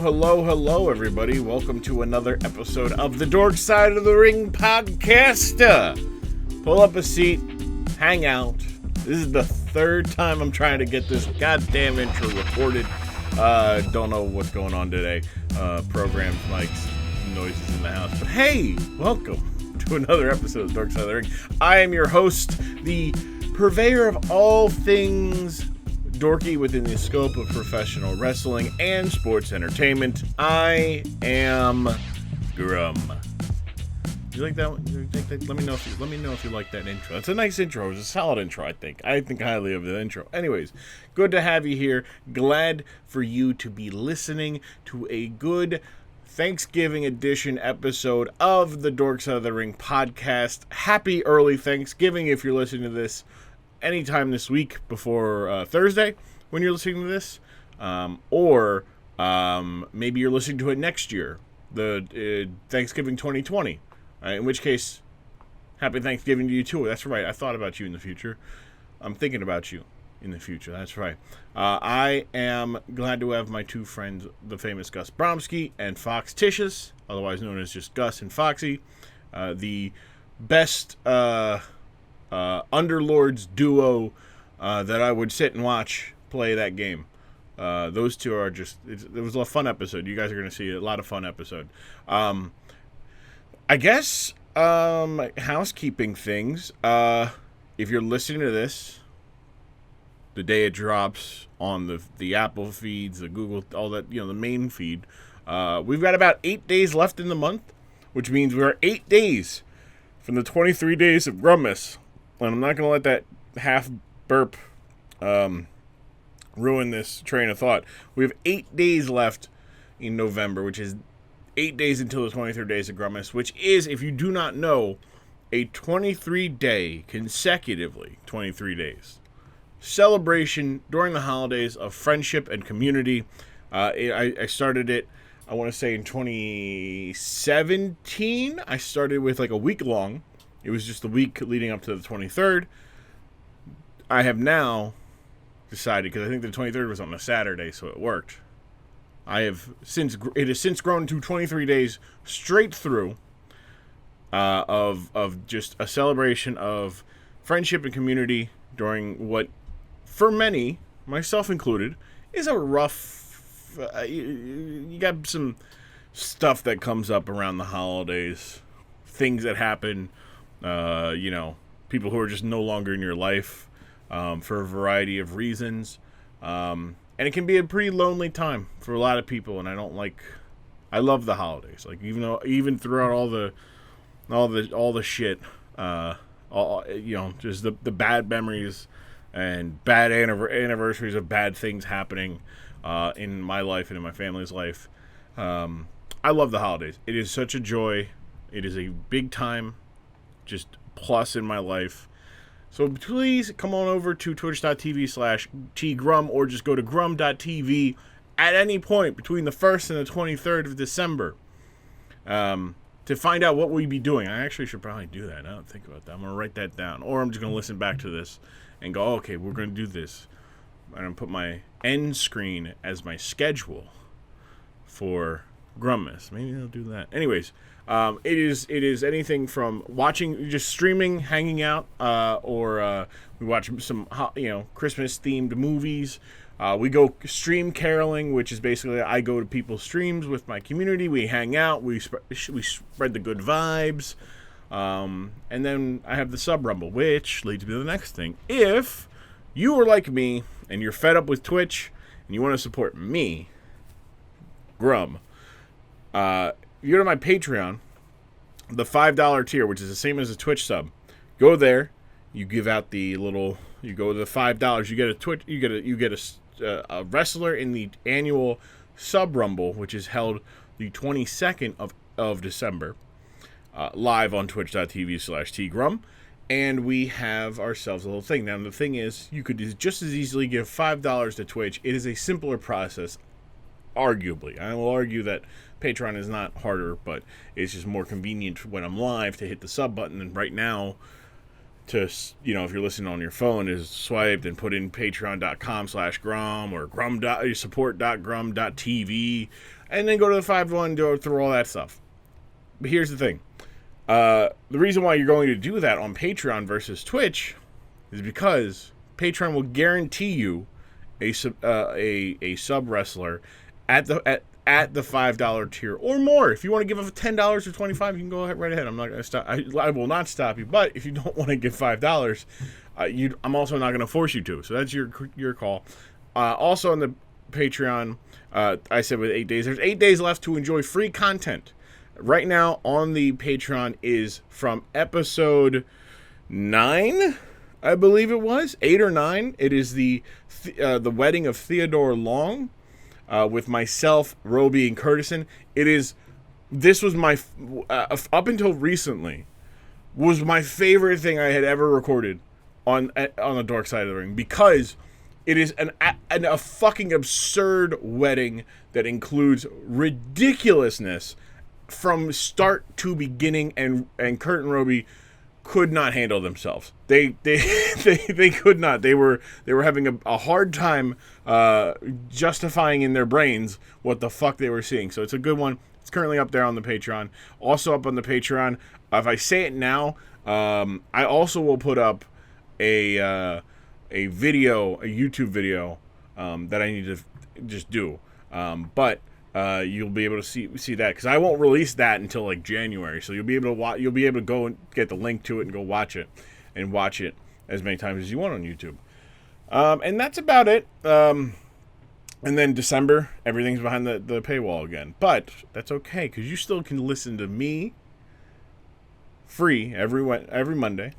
Hello, everybody. Welcome to another episode of the Dork Side of the Ring podcast. Pull up a seat, hang out. This is the third time I'm trying to get this goddamn intro recorded. Don't know what's going on today. Programs, mics, noises in the house. But hey, welcome to another episode of Dork Side of the Ring. I am your host, the purveyor of all things dorky within the scope of professional wrestling and sports entertainment. I am Grumm. You like that one? Let me know if you like that intro. It's a nice intro. It's a solid intro, I think. I think highly of the intro. Anyways, good to have you here. Glad for you to be listening to a good Thanksgiving edition episode of the Dork Side of the Ring podcast. Happy early Thanksgiving if you're listening to this anytime this week before Thursday when you're listening to this, or maybe you're listening to it next year, the Thanksgiving 2020, in which case, happy Thanksgiving to you too. That's right, I thought about you in the future. I'm thinking about you in the future, that's right. I am glad to have my two friends, TheFamousGusBromski and Foxticious, otherwise known as just Gus and Foxy, the best Underlords duo that I would sit and watch play that game. Those two are just, it was a fun episode. You guys are going to see a lot of fun episode. I guess housekeeping things. If you're listening to this the day it drops on the Apple feeds, the Google, all that, the main feed, we've got about 8 days left in the month, which means we're 8 days from the 23 days of Grummas. And I'm not going to let that half burp ruin this train of thought. We have 8 days left in November, which is 8 days until the 23 days of Grummas, which is, if you do not know, a 23-day, consecutively 23 days, celebration during the holidays of friendship and community. I started it, I want to say, in 2017. I started with like a week long. It was just the week leading up to the 23rd. I have now decided, because I think the 23rd was on a Saturday, so it worked. It has since grown to 23 days straight through of just a celebration of friendship and community during what, for many, myself included, is a rough. You got some stuff that comes up around the holidays, things that happen. People who are just no longer in your life for a variety of reasons. And it can be a pretty lonely time for a lot of people, and I love the holidays. Like, even throughout all the shit, just the bad memories and bad anniversaries of bad things happening in my life and in my family's life. I love the holidays. It is such a joy. It is a big time just plus in my life. So please come on over to twitch.tv/tgrum or just go to grum.tv at any point between the 1st and the 23rd of December to find out what we'll be doing. I actually should probably do that. I don't think about that. I'm going to write that down. Or I'm just going to listen back to this and go, okay, we're going to do this. I'm going to put my end screen as my schedule for Grummas. Maybe I'll do that. Anyways, it is anything from watching, just streaming, hanging out, or we watch some Christmas themed movies. We go stream caroling, which is basically I go to people's streams with my community. We hang out. We spread the good vibes, and then I have the sub rumble, which leads me to the next thing. If you are like me and you're fed up with Twitch and you want to support me, Grumm, you go to my Patreon, the $5 tier, which is the same as a Twitch sub. Go there, you give out the little, you go to the $5, you get a Twitch, you get a wrestler in the annual sub rumble, which is held the 22nd of December, live on twitch.tv/tgrum, and we have ourselves a little thing. Now the thing is, you could just as easily give $5 to Twitch. It is a simpler process, arguably. I will argue that Patreon is not harder, but it's just more convenient when I'm live to hit the sub button. And right now, to, if you're listening on your phone, is swiped and put in patreon.com/Grumm or support.grumm.tv, and then go to the 5-1 and go through all that stuff. But here's the thing. The reason why you're going to do that on Patreon versus Twitch is because Patreon will guarantee you a sub wrestler at the $5 tier or more. If you want to give up $10 or $25, you can go right ahead. I'm not going to stop. I will not stop you. But if you don't want to give $5, I'm also not going to force you to. So that's your call. Also on the Patreon, I said with 8 days, there's 8 days left to enjoy free content. Right now on the Patreon is from episode 9. I believe it was 8 or 9. It is the wedding of Theodore Long with myself, Roby, and Curtison. This was my up until recently was my favorite thing I had ever recorded on the Dork Side of the Ring, because it is a fucking absurd wedding that includes ridiculousness from start to beginning, and Kurt and Roby could not handle themselves. They could not. They were having a hard time justifying in their brains what the fuck they were seeing. So it's a good one. It's currently up there on the Patreon. Also up on the Patreon, if I say it now, I also will put up a YouTube video that I need to just do. But you'll be able to see that, because I won't release that until like January. So you'll be able to you'll be able to go and get the link to it and go watch it as many times as you want on YouTube. And that's about it. And then December, everything's behind the paywall again. But that's okay, because you still can listen to me free every Monday.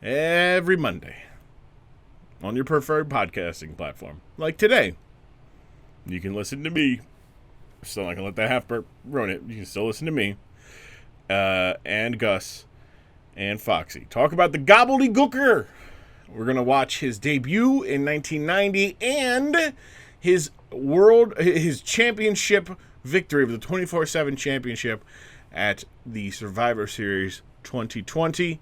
Every Monday. On your preferred podcasting platform. Like today. You can listen to me. Still not going to let that half burp ruin it. You can still listen to me. And Gus. And Foxy. Talk about the Gobbledy Gooker. We're going to watch his debut in 1990 and his championship victory of the 24/7 championship at the Survivor Series 2020.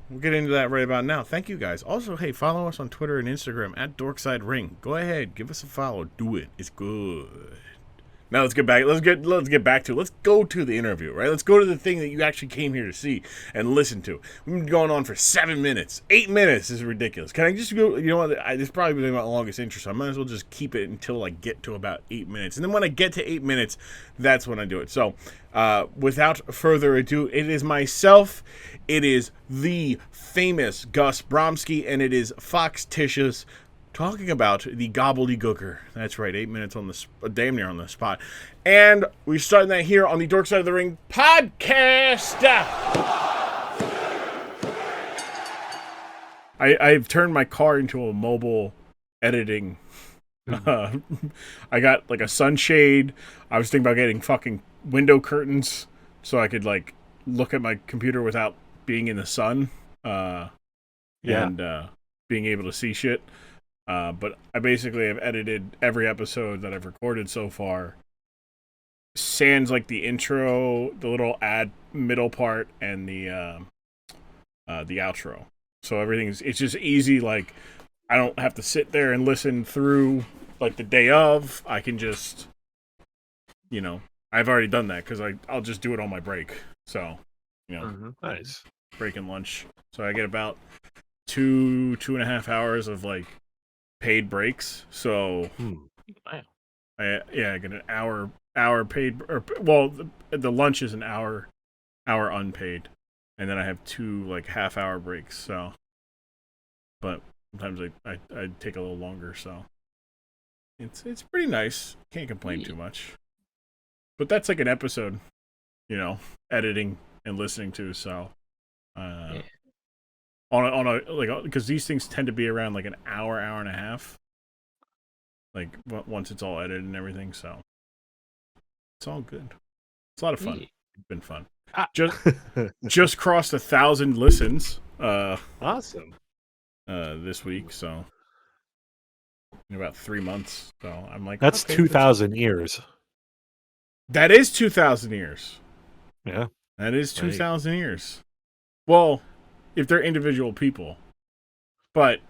We'll get into that right about now. Thank you guys. Also, hey, follow us on Twitter and Instagram at Dorkside Ring. Go ahead, give us a follow. Do it. It's good. Now let's get back. Let's go to the interview, right? Let's go to the thing that you actually came here to see and listen to. We've been going on for 7 minutes. 8 minutes is ridiculous. Can I just go? You know what? This is probably been my longest intro, so I might as well just keep it until I get to about 8 minutes. And then when I get to 8 minutes, that's when I do it. So, without further ado, it is myself. It is the famous Gus Bromski, and it is Foxticious, talking about the Gobbledy Gooker. That's right, 8 minutes on the damn near on the spot. And we're starting that here on the Dork Side of the Ring podcast. I've turned my car into a mobile editing. I got like a sunshade. I was thinking about getting fucking window curtains so I could like look at my computer without being in the sun. And being able to see shit. But I basically have edited every episode that I've recorded so far. Sans like the intro, the little ad middle part, and the outro. So it's just easy. Like I don't have to sit there and listen through like the day of. I can just, I've already done that because I'll just do it on my break. So, Nice. Break and lunch. So I get about 2.5 hours of like paid breaks. So Wow. I get an hour paid, the lunch is an hour unpaid, and then I have 2 like half-hour breaks. So, but sometimes I take a little longer. So it's pretty nice. Can't complain too much. But that's like an episode, editing and listening to. So on a like, because these things tend to be around like an hour and a half, like once it's all edited and everything. So it's all good. It's a lot of fun. It's been fun. Just crossed 1,000 listens. Awesome. This week. So in about 3 months. So I'm like, that's 2,000 ears. That is 2,000 ears. Yeah. That is 2,000 ears. Well, if they're individual people. But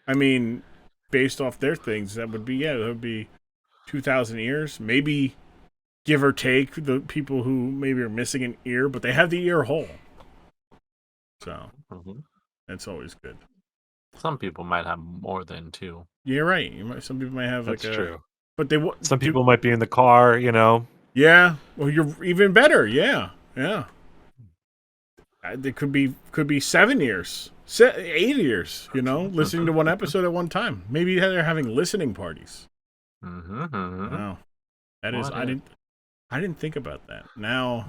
I mean, based off their things, that would be 2,000 ears, maybe give or take the people who maybe are missing an ear, but they have the ear whole. So that's always good. Some people might have more than two. You're right. Some people might have That's true. But some people might be in the car, you know. Yeah. Well, you're even better. Yeah. Yeah. It could be 7 years, 8 years. You know, listening to one episode at one time. Maybe they're having listening parties. Wow. That is. I didn't think about that. Now,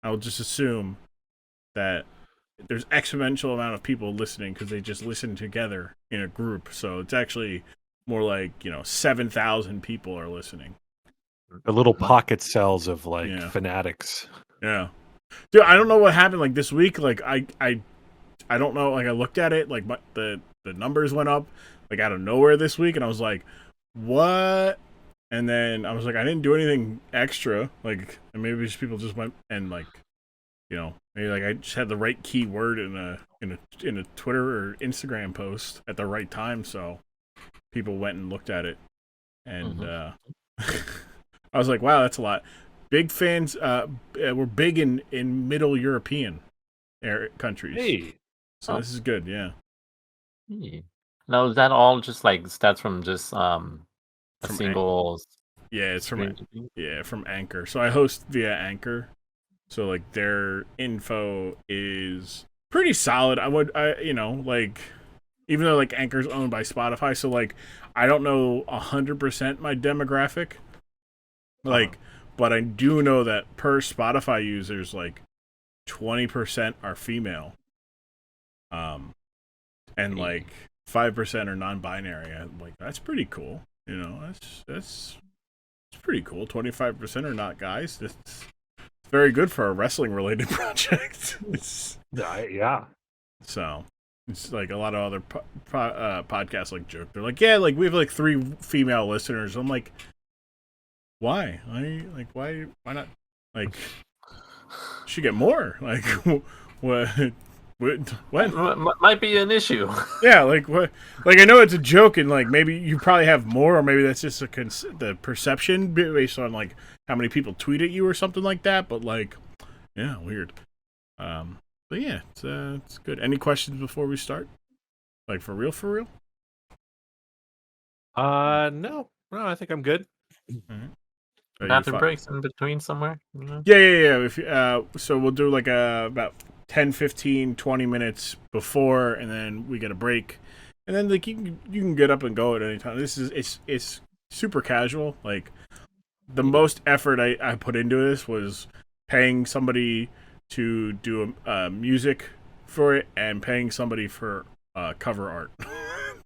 I'll just assume that there's exponential amount of people listening because they just listen together in a group. So it's actually more like 7,000 people are listening. The little pocket cells of fanatics. Yeah, dude. I don't know what happened like this week. Like I don't know. Like I looked at it. Like the numbers went up like out of nowhere this week, and I was like, what? And then I was like, I didn't do anything extra. Like maybe just people just went and like. Maybe like I just had the right keyword in a Twitter or Instagram post at the right time, so people went and looked at it, and I was like, "Wow, that's a lot." Big fans. We're big in Middle European countries. Hey, so this is good. Yeah. Hey. Now is that all just like stats from just a single? Yeah, it's from Anchor. So I host via Anchor. So like their info is pretty solid. Even though like Anchor's owned by Spotify, so like I don't know 100% my demographic. But I do know that per Spotify users, like 20% are female. And like 5% are non-binary. I'm like, that's pretty cool. That's pretty cool. 25% are not guys. That's very good for a wrestling-related project. Yeah. So it's like a lot of other podcasts like joke. They're like, yeah, like we have like 3 female listeners. I'm like, why? Why not? Like, should get more. Like, what? Might be an issue. Yeah, like what? Like I know it's a joke, and like maybe you probably have more, or maybe that's just the perception based on like how many people tweet at you or something like that. But like, yeah, weird. But yeah, it's good. Any questions before we start? Like for real? No, I think I'm good. Bathroom breaks in between somewhere. Yeah. If so we'll do like about 10, 15, 20 minutes before, and then we get a break, and then like you can get up and go at any time. It's super casual. Like the most effort I put into this was paying somebody to do music for it and paying somebody for cover art.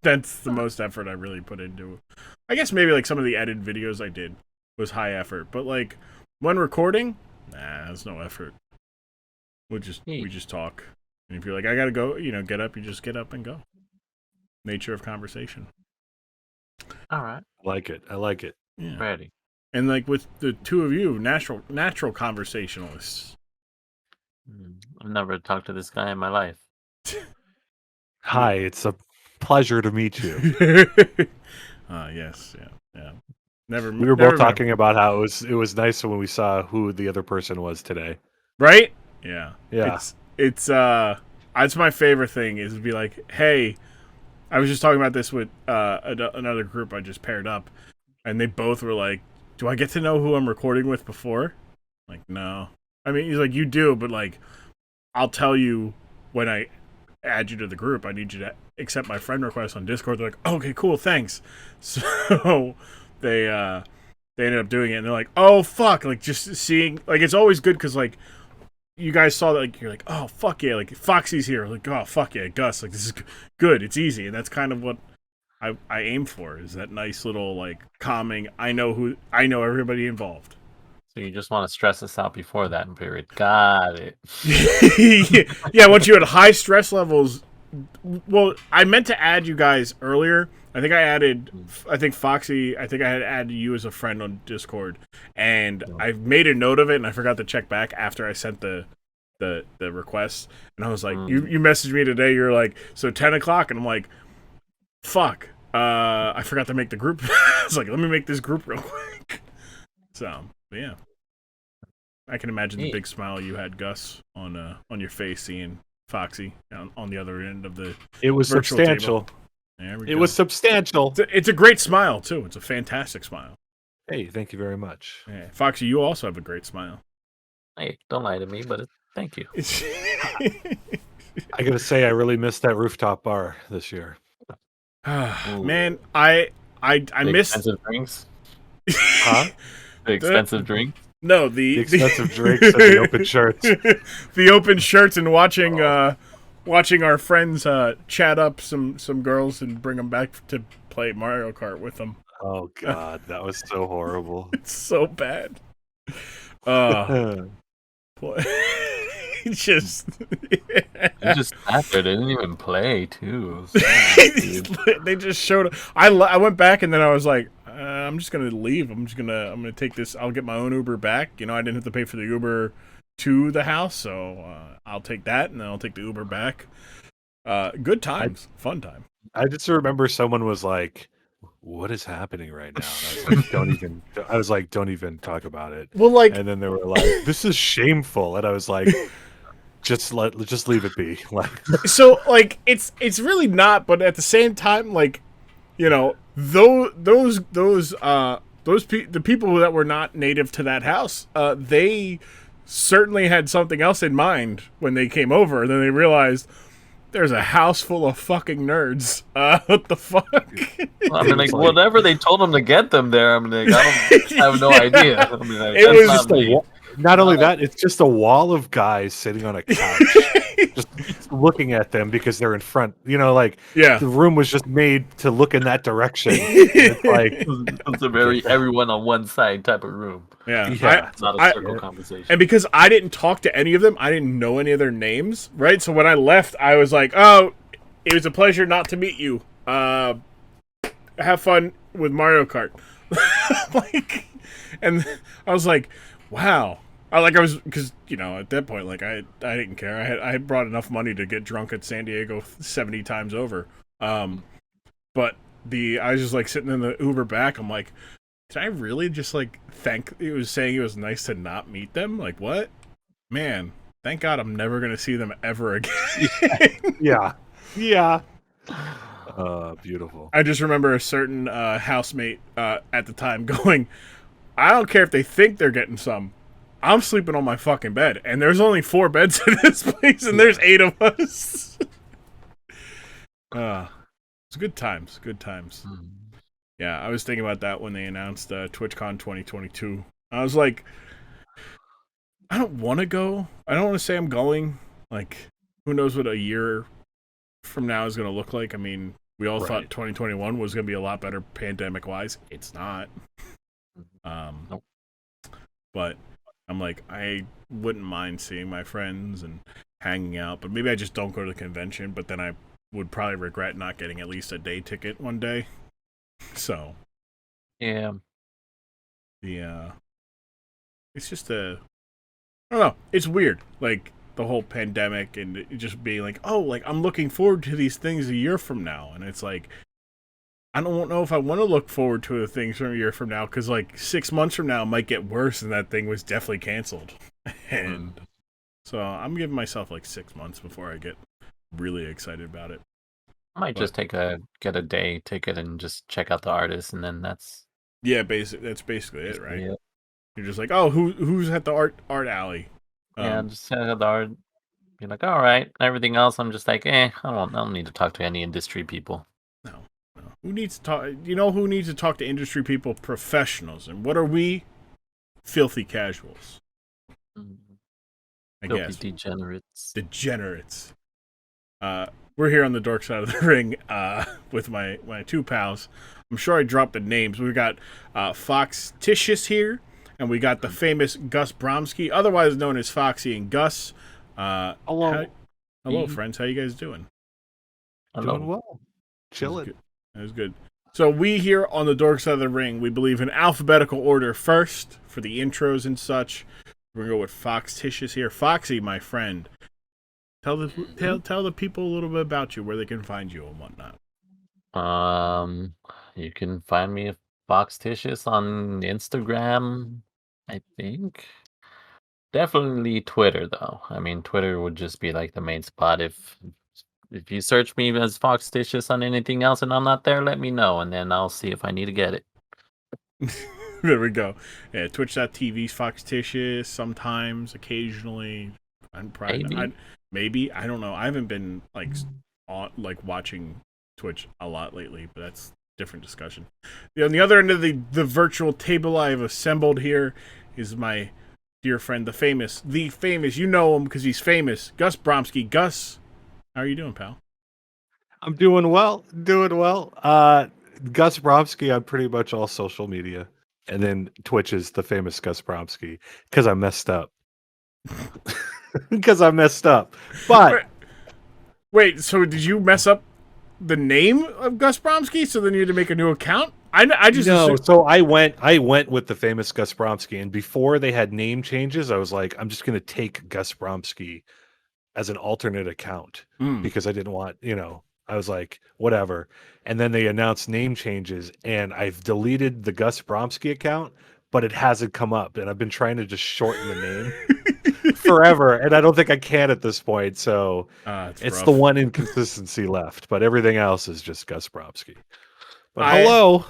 That's the most effort I really put into it. I guess maybe like some of the edited videos I did was high effort, but like when recording, there's no effort. We just talk. And if you're like, I gotta go, get up, you just get up and go. Nature of conversation. All right. I like it. Yeah. Ready. And like with the two of you, natural conversationalists. I've never talked to this guy in my life. Hi, it's a pleasure to meet you. Yes, yeah. We were both talking about how it was nice when we saw who the other person was today. Right? Yeah. Yeah. It's my favorite thing is to be like, hey, I was just talking about this with another group I just paired up, and they both were like, do I get to know who I'm recording with before? Like, no. I mean, he's like, you do, but like, I'll tell you when I add you to the group. I need you to accept my friend request on Discord. They're like, oh, okay, cool, thanks. So they ended up doing it, and they're like, oh, fuck. Like, just seeing, like, it's always good because, like, you guys saw that, like, you're like, oh, fuck yeah, like, Foxy's here. Like, oh, fuck yeah, Gus. Like, this is good. It's easy. And that's kind of what I aim for, is that nice little, like, calming, I know everybody involved. So you just want to stress us out before that period. Got it. Yeah, once you had high stress levels. Well, I meant to add you guys earlier. I think Foxy, I had added you as a friend on Discord. And I made a note of it, and I forgot to check back after I sent the the requests, and I was like, Mm. you messaged me today. You're like, so 10 o'clock, and I'm like, fuck, I forgot to make the group. I was like, let me make this group real quick. So yeah, I can imagine the big smile you had, Gus, on your face seeing Foxy on the other end of the It was virtual substantial. table. There we It go. was substantial. It's a great smile too. It's a fantastic smile. Hey, thank you very much. Yeah. Foxy, you also have a great smile. Hey, don't lie to me, but thank you. I gotta say, I really missed that rooftop bar this year. Man, I missed expensive drinks. Huh? The expensive drink. No, the expensive drinks and the open shirts. The open shirts and watching our friends chat up some girls and bring them back to play Mario Kart with them. Oh God, that was so horrible. It's so bad. You just sat there. They didn't even play too. They just showed up. I went back and then I was like, I'm just gonna leave. I'm gonna take this. I'll get my own Uber back. You know, I didn't have to pay for the Uber to the house, so I'll take that and then I'll take the Uber back. Good times, fun time. I just remember someone was like, "What is happening right now?" And I was like, "Don't even talk about it." Well, like, and then they were like, "This is shameful," and I was like, "Just leave it be." Like, so like it's really not, but at the same time, like, you know, the people that were not native to that house, they certainly had something else in mind when they came over. And then they realized there's a house full of fucking nerds. What the fuck? I mean, like, whatever they told them to get them there. I mean, like, I have no idea. I mean, like, it was just not only that, it's just a wall of guys sitting on a couch, just looking at them because they're in front. You know, like, yeah, the room was just made to look in that direction. It's like it's a very everyone on one side type of room. Yeah. It's not a circle conversation. And because I didn't talk to any of them, I didn't know any of their names, right? So when I left, I was like, "Oh, it was a pleasure not to meet you. Have fun with Mario Kart." Like, and I was like, "Wow." Because, you know, at that point, like, I didn't care. I had brought enough money to get drunk at San Diego 70 times over. But I was just like sitting in the Uber back. I'm like, did I really just like it was saying it was nice to not meet them? Like, what? Man, thank God I'm never gonna see them ever again. Yeah. Beautiful. I just remember a certain housemate at the time going, I don't care if they think they're getting some. I'm sleeping on my fucking bed, and there's only 4 beds in this place, and there's 8 of us. It's good times. Good times. Yeah, I was thinking about that when they announced TwitchCon 2022. I was like, I don't want to go. I don't want to say I'm going. Like, who knows what a year from now is going to look like. I mean, we all thought 2021 was going to be a lot better pandemic-wise. It's not. Nope. But I'm like, I wouldn't mind seeing my friends and hanging out, but maybe I just don't go to the convention, but then I would probably regret not getting at least a day ticket one day. So, yeah. It's just I don't know. It's weird, like the whole pandemic and it just being like, oh, like I'm looking forward to these things a year from now, and it's like, I don't know if I want to look forward to the things from a year from now because like 6 months from now it might get worse, and that thing was definitely canceled, and so I'm giving myself like 6 months before I get really excited about it. I might just get a day ticket and just check out the artist, and then that's that's basically it, right? Yeah. You're just like, oh, who's at the art alley? Just check out the art. Be like, all right. Everything else, I'm just like, I don't need to talk to any industry people. No. Who needs to talk? You know who needs to talk to industry people? Professionals. And what are we? Filthy casuals. I guess. Degenerates. Degenerates. We're here on the Dork Side of the Ring with my 2 pals. I'm sure I dropped the names. We've got Foxticious here, and we got the famous GusBromski, otherwise known as Foxy and Gus. Hello. Hello, friends. How you guys doing? Doing well. Chilling. That was good. So we here on the Dork Side of the Ring, we believe in alphabetical order first for the intros and such. We're gonna go with Foxticious here. Foxy, my friend, tell the people a little bit about you, where they can find you and whatnot. You can find me Foxticious on Instagram, I think. Definitely Twitter though. I mean, Twitter would just be like the main spot. If you search me as Foxticious on anything else and I'm not there, let me know, and then I'll see if I need to get it. There we go. Yeah, Twitch.tv's Foxticious. Sometimes, occasionally, maybe I don't know. I haven't been watching Twitch a lot lately, but that's a different discussion. On the other end of the virtual table I have assembled here is my dear friend, the famous, you know him because he's famous, GusBromski. Gus, how are you doing, pal? I'm doing well. Gus Bromski on pretty much all social media. And then Twitch is the famous Gus Bromski because I messed up. But wait, so did you mess up the name of GusBromski? So then you had to make a new account? I just no. So I went with the famous Gus Bromski, and before they had name changes, I was like, I'm just gonna take Gus Bromski as an alternate account because I didn't want, I was like, whatever. And then they announced name changes, and I've deleted the Gus Bromski account, but it hasn't come up. And I've been trying to just shorten the name forever, and I don't think I can at this point. So it's rough. The one inconsistency left, but everything else is just Gus Bromski. But hello.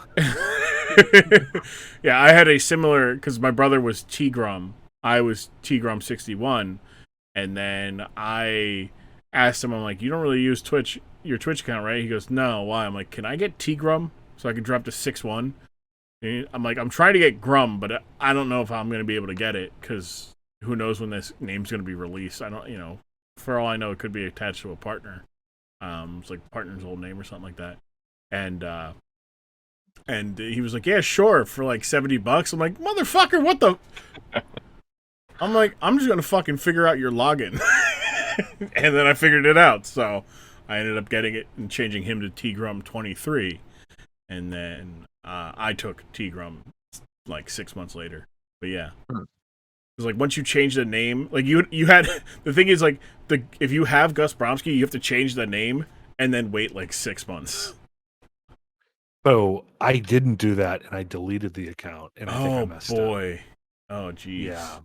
Yeah, I had a similar, because my brother was Grumm. I was Grumm61. And then I asked him, I'm like, you don't really use your Twitch account, right? He goes, no, why? I'm like, can I get Grumm so I can drop to 6-1? And I'm like, I'm trying to get Grumm, but I don't know if I'm going to be able to get it, because who knows when this name's going to be released. I don't, for all I know, it could be attached to a partner. It's like partner's old name or something like that. And he was like, yeah, sure, for like $70. I'm like, motherfucker, what the... I'm like, I'm just going to fucking figure out your login. And then I figured it out. So I ended up getting it and changing him to TGrum23. And then I took TGrum like 6 months later. But yeah. It was like, once you change the name, like you had, the thing is like, if you have Gus Bromski, you have to change the name and then wait like 6 months. So I didn't do that, and I deleted the account, and I think I messed up. Oh, geez. Yeah.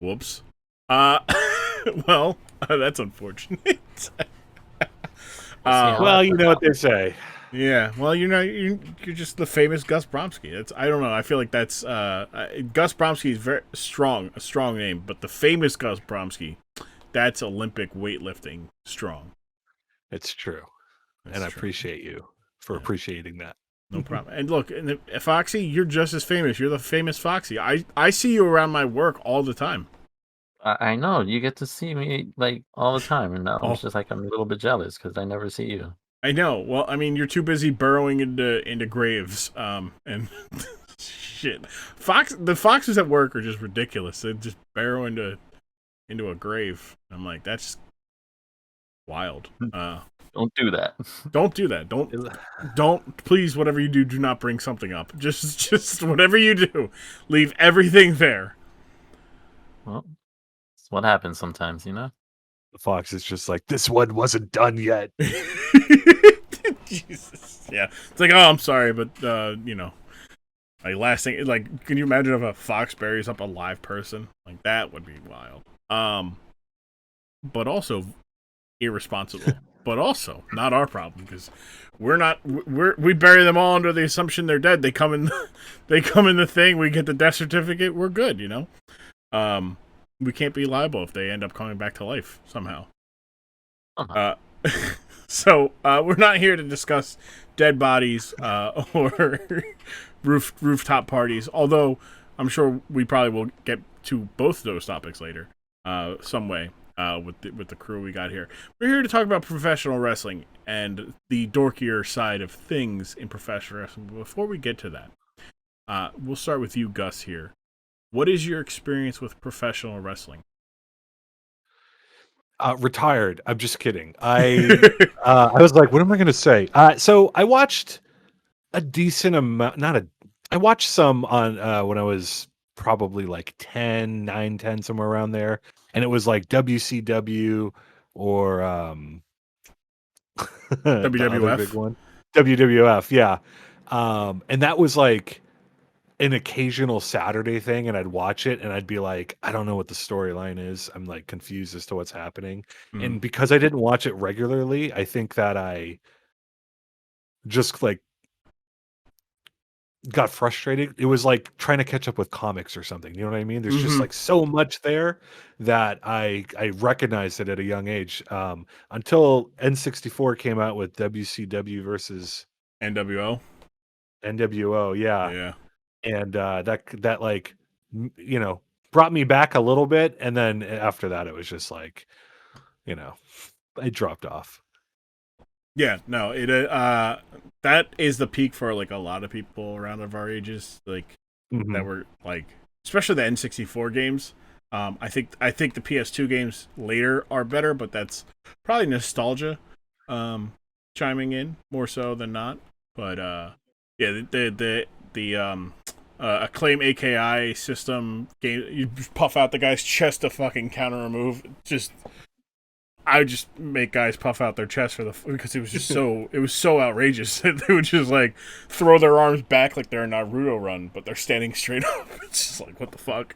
Whoops. Well, that's unfortunate. Well, you know what they say. Yeah. Well, you're just the famous Gus Bromski. I don't know. I feel like that's Gus Bromski is a strong name, but the famous Gus Bromski, that's Olympic weightlifting strong. It's true, and I appreciate you for appreciating that. No problem. And look, Foxy, you're just as famous. You're the famous Foxy. I see you around my work all the time. I know. You get to see me like all the time, and now it's just like I'm a little bit jealous because I never see you. I know. Well, I mean, you're too busy burrowing into graves. And shit, the foxes at work are just ridiculous. They just burrow into a grave. I'm like, that's wild. Don't do that. Don't do that. Don't please. Whatever you do, do not bring something up. Just whatever you do, leave everything there. Well, it's what happens sometimes, you know. The fox is just like, this one wasn't done yet. Jesus. Yeah. It's like, oh, I'm sorry, but like last thing, like, can you imagine if a fox buries up a live person? Like, that would be wild. But also irresponsible. But also not our problem, because we bury them all under the assumption they're dead. They come in the thing, we get the death certificate, we're good, we can't be liable if they end up coming back to life somehow. So we're not here to discuss dead bodies or rooftop parties, although I'm sure we probably will get to both those topics later some way. With the crew we got here. We're here to talk about professional wrestling and the dorkier side of things in professional wrestling. But before we get to that, we'll start with you, Gus, here. What is your experience with professional wrestling? Retired. I'm just kidding. I was like, what am I going to say? So I watched a decent amount. I watched some on when I was probably like 10, 9, 10, somewhere around there. And it was like WCW or the other big WWF. one, WWF, yeah. And that was like an occasional Saturday thing, and I'd watch it and I'd be like, I don't know what the storyline is. I'm like confused as to what's happening. Mm. And because I didn't watch it regularly, I think that I just like got frustrated. It was like trying to catch up with comics or something. You know what I mean? There's just like so much there that I recognized it at a young age. Until N64 came out with WCW versus NWO. NWO, yeah. Yeah. And that like you know, brought me back a little bit, and then after that it was just like, you know, I dropped off. Yeah, no, it that is the peak for like a lot of people around of our ages, like that were like, especially the N64 games. I think the PS2 games later are better, but that's probably nostalgia chiming in more so than not. But yeah, the Acclaim AKI system game, you just puff out the guy's chest to fucking counter a move. Just I would just make guys puff out their chest because it was just so outrageous that they would just like throw their arms back like they're a Naruto run, but they're standing straight up. It's just like, what the fuck?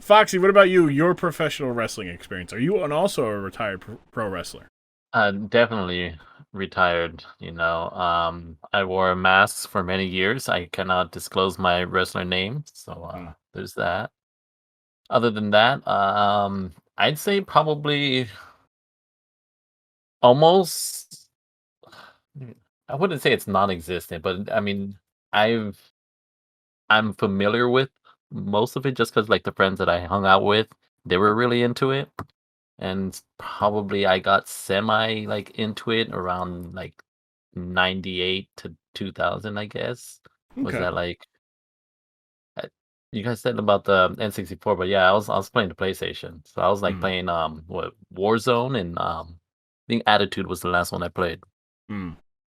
Foxy, what about you? Your professional wrestling experience? Are you also a retired pro wrestler? Definitely retired. I wore masks for many years. I cannot disclose my wrestler name, so there's that. Other than that, I'd say probably almost. I wouldn't say it's non-existent, but I mean, I'm familiar with most of it just because, like, the friends that I hung out with, they were really into it, and probably I got semi like into it around like 98 to 2000, I guess. Was Okay. that like you guys said about the N64, but yeah, I was playing the PlayStation. So I was like playing what Warzone and I think Attitude was the last one I played.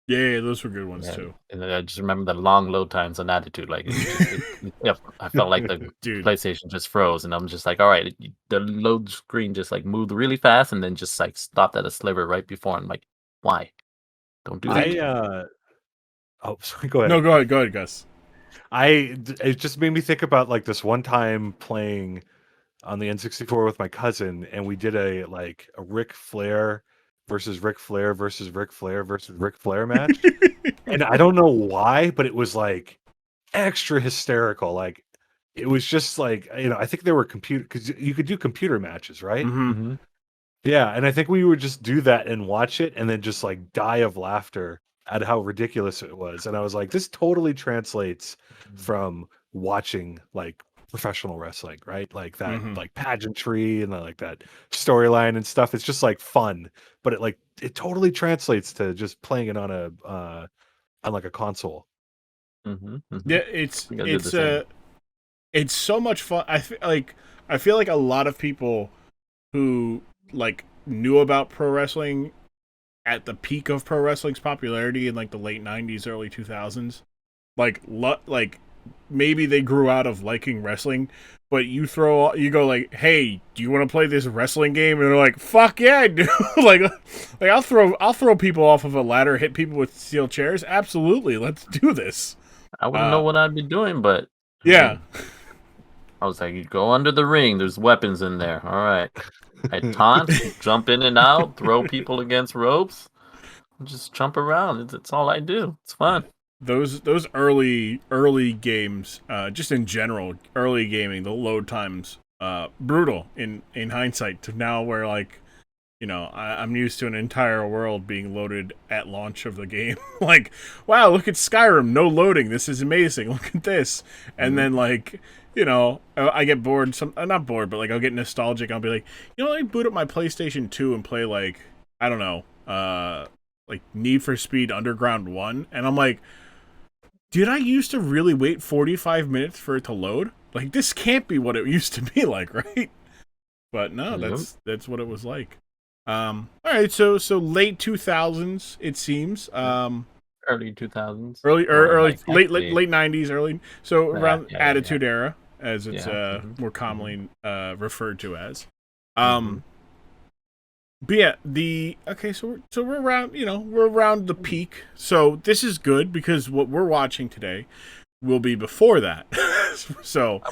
Yeah, those were good ones too. And then I just remember the long load times on Attitude. Like I felt like the Dude. PlayStation just froze, and I'm just like, all right, the load screen just like moved really fast, and then just like stopped at a sliver right before. I'm like, why? Don't do that. Oh, sorry, go ahead. No, go ahead, Gus. It just made me think about like this one time playing on the N64 with my cousin, and we did a Ric Flair versus Ric Flair versus Ric Flair versus Ric Flair match. And I don't know why, but it was like extra hysterical. Like it was just like, I think there were because you could do computer matches, right? Mm-hmm. Yeah, and I think we would just do that and watch it and then just like die of laughter at how ridiculous it was. And I was like, this totally translates from watching like professional wrestling, right? Like that like pageantry and like that storyline and stuff. It's just like fun, but it totally translates to just playing it on on like a console. Yeah, it's so much fun. I feel like a lot of people who like knew about pro wrestling at the peak of pro wrestling's popularity in like the late 90s, early 2000s, like maybe they grew out of liking wrestling, but you go like, hey, do you want to play this wrestling game? And they're like, fuck yeah, I do. like I'll throw people off of a ladder, hit people with steel chairs. Absolutely, let's do this. I wouldn't know what I'd be doing, but yeah. I was like, you go under the ring. There's weapons in there. All right. I taunt, jump in and out, throw people against ropes, just jump around. It's all I do. It's fun. Those early games, just in general, early gaming, the load times, brutal in hindsight. To now, where like, I'm used to an entire world being loaded at launch of the game. Like, wow, look at Skyrim, no loading. This is amazing. Look at this, and then like. I get bored. Not bored, but like I'll get nostalgic. I'll be like, I boot up my PlayStation 2 and play like, I don't know, like Need for Speed Underground 1, and I'm like, did I used to really wait 45 minutes for it to load? Like, this can't be what it used to be like, right? But no, that's what it was like. All right, so late 2000s, it seems. Early 2000s. Early, late 90s, early. So around Attitude Era. as it's more commonly referred to as. But yeah, so we're around, we're around the peak. So this is good because what we're watching today will be before that. So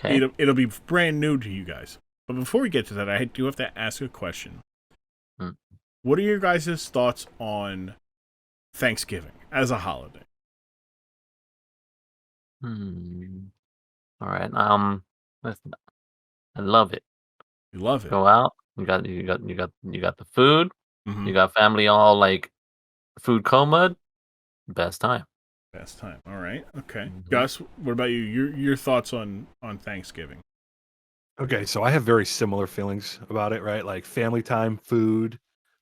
it'll be brand new to you guys. But before we get to that, I do have to ask a question. What are your guys' thoughts on Thanksgiving as a holiday? All right. Listen, I love it. You love it. Go out. You got the food. Mm-hmm. You got family all like food coma. Best time. Best time. All right. Okay. Gus, what about you? Your thoughts on Thanksgiving? Okay, so I have very similar feelings about it, right? Like family time, food,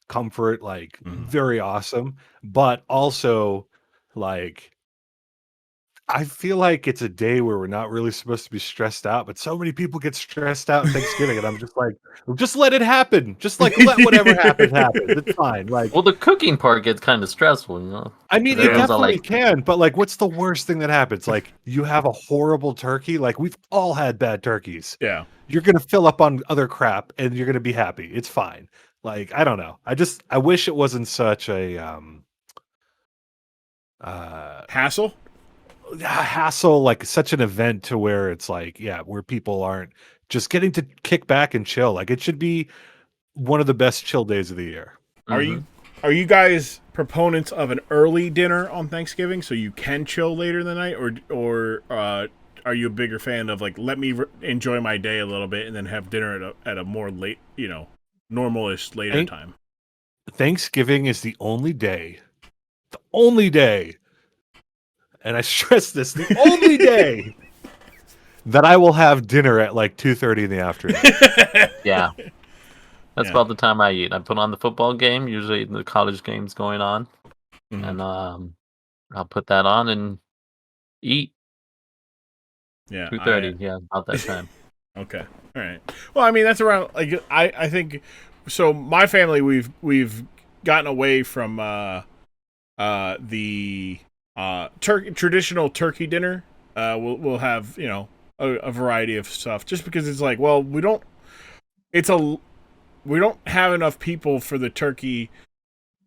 comfort, like very awesome. But also, like, I feel like it's a day where we're not really supposed to be stressed out, but so many people get stressed out at Thanksgiving, and I'm just like, just let it happen. Just like let whatever happen happen. It's fine. Like, well, the cooking part gets kind of stressful, you know. I mean, it definitely can, but like, what's the worst thing that happens? Like, you have a horrible turkey. Like, we've all had bad turkeys. Yeah, you're gonna fill up on other crap, and you're gonna be happy. It's fine. Like, I don't know. I wish it wasn't such a hassle. Like such an event to where it's like, yeah, where people aren't just getting to kick back and chill. Like, it should be one of the best chill days of the year. Are you guys proponents of an early dinner on Thanksgiving so you can chill later in the night, or are you a bigger fan of like, let me enjoy my day a little bit and then have dinner at a more late, normalish later time? Thanksgiving is the only day, and I stress this, the only day that I will have dinner at like 2:30 in the afternoon. Yeah. That's about the time I eat. I put on the football game, usually the college game's going on. And I'll put that on and eat. Yeah. 2:30, yeah, about that time. Okay. All right. Well, I mean, that's around, like, I think, so my family, we've gotten away from the traditional turkey dinner. We'll have, a variety of stuff, just because it's like, well, we don't have enough people for the turkey,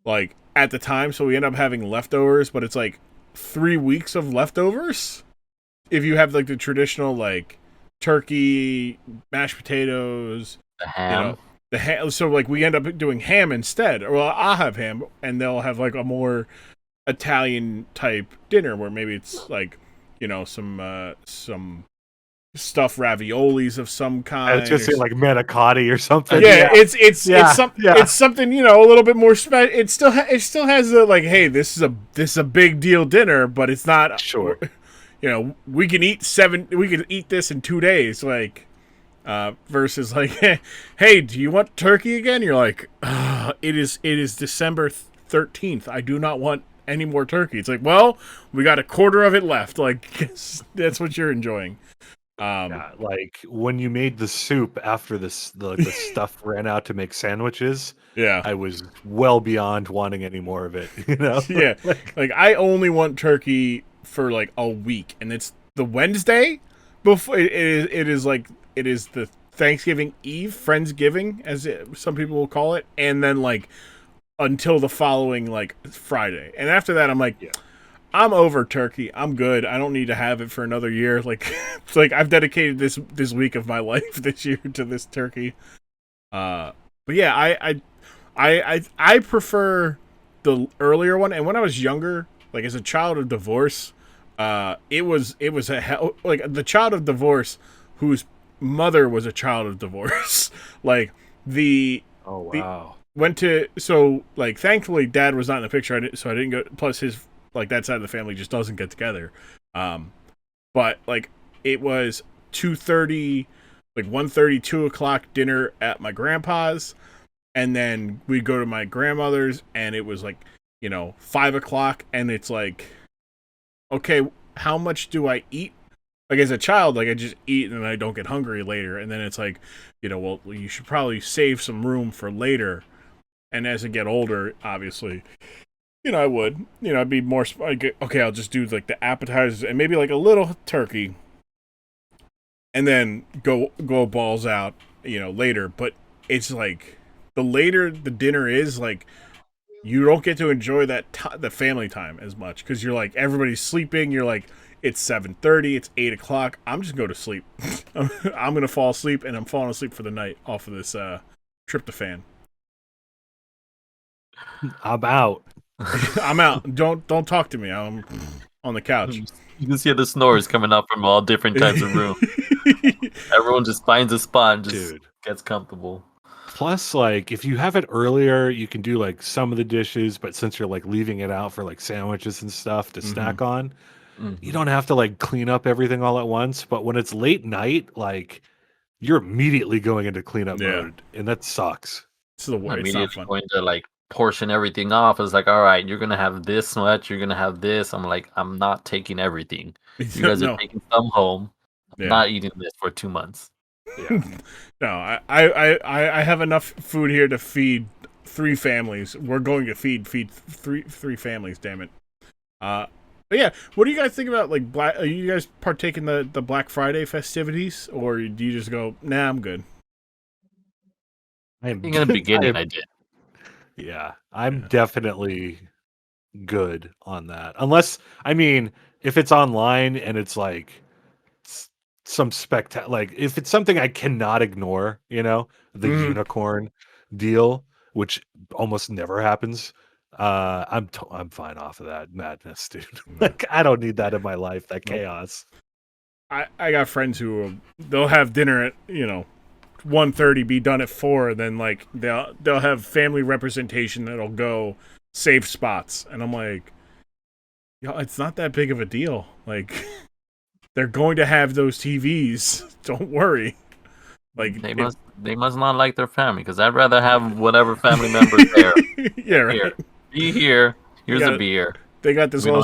like, at the time, so we end up having leftovers, but it's like 3 weeks of leftovers if you have like the traditional, like, turkey, mashed potatoes, the ham. So like we end up doing ham instead. Or, well, I'll have ham, and they'll have like a more Italian type dinner where maybe it's like, some stuffed raviolis of some kind. I was just saying like manicotti or something. Yeah, it's something, a little bit more special. It still has a, like, hey, this is a big deal dinner, but it's not sure. We can eat this in 2 days, like, versus like, hey, do you want turkey again? You're like, it is December 13th. I do not want any more turkey. It's like, well, we got a quarter of it left. Like, that's what you're enjoying. Like when you made the soup after the stuff ran out to make sandwiches. Yeah, I was well beyond wanting any more of it. Yeah, like I only want turkey for like a week, and it's the Wednesday before it is the Thanksgiving Eve, Friendsgiving, as some people will call it, and then like until the following like Friday, and after that I'm like, I'm over turkey. I'm good. I don't need to have it for another year. Like, it's like I've dedicated this week of my life this year to this turkey. But yeah, I prefer the earlier one. And when I was younger, like as a child of divorce, it was like the child of divorce whose mother was a child of divorce. Like went to, so like thankfully Dad was not in the picture. So I didn't go. Plus his, like, that side of the family just doesn't get together. But like it was 2:30, like 1:30, 2 o'clock dinner at my grandpa's, and then we'd go to my grandmother's, and it was like 5 o'clock, and it's like, okay, how much do I eat? Like as a child, like I just eat and I don't get hungry later, and then it's like, well, you should probably save some room for later. And as I get older, obviously, I would, I'd be more, like, okay, I'll just do like the appetizers and maybe like a little turkey. and then go balls out, later. But it's like the later the dinner is, like you don't get to enjoy the family time as much because you're like everybody's sleeping. You're like it's 7:30, it's 8 o'clock. I'm just gonna go to sleep. I'm gonna fall asleep, and I'm falling asleep for the night off of this tryptophan. I'm out. I'm out. Don't talk to me. I'm on the couch. You can see the snores coming up from all different types of rooms. Everyone just finds a spot and just gets comfortable. Plus, like, if you have it earlier, you can do like some of the dishes, but since you're like leaving it out for like sandwiches and stuff to snack on, you don't have to like clean up everything all at once. But when it's late night, like you're immediately going into cleanup mode, and that sucks. It's the worst. Immediately going to like portion everything off. It's like, all right, you're gonna have this much, you're gonna have this. I'm like, I'm not taking everything. You guys are taking some home. I'm not eating this for 2 months. Yeah. No, I have enough food here to feed 3 families. We're going to feed three families. Damn it. But yeah, what do you guys think about like Black? Are you guys partake in the Black Friday festivities, or do you just go, nah, I'm good? I think in the beginning I did. Yeah, I'm definitely good on that. Unless, I mean, if it's online and it's like some like if it's something I cannot ignore, the unicorn deal, which almost never happens. I'm fine off of that madness, dude. Like I don't need that in my life. That chaos. I got friends who they'll have dinner at 1:30, be done at 4, then like they'll have family representation that'll go save spots, and I'm like, it's not that big of a deal. Like they're going to have those TVs. Don't worry. Like they must not like their family, because I'd rather have whatever family members there. Yeah, right. Here, be here. Here's a beer. They got this little.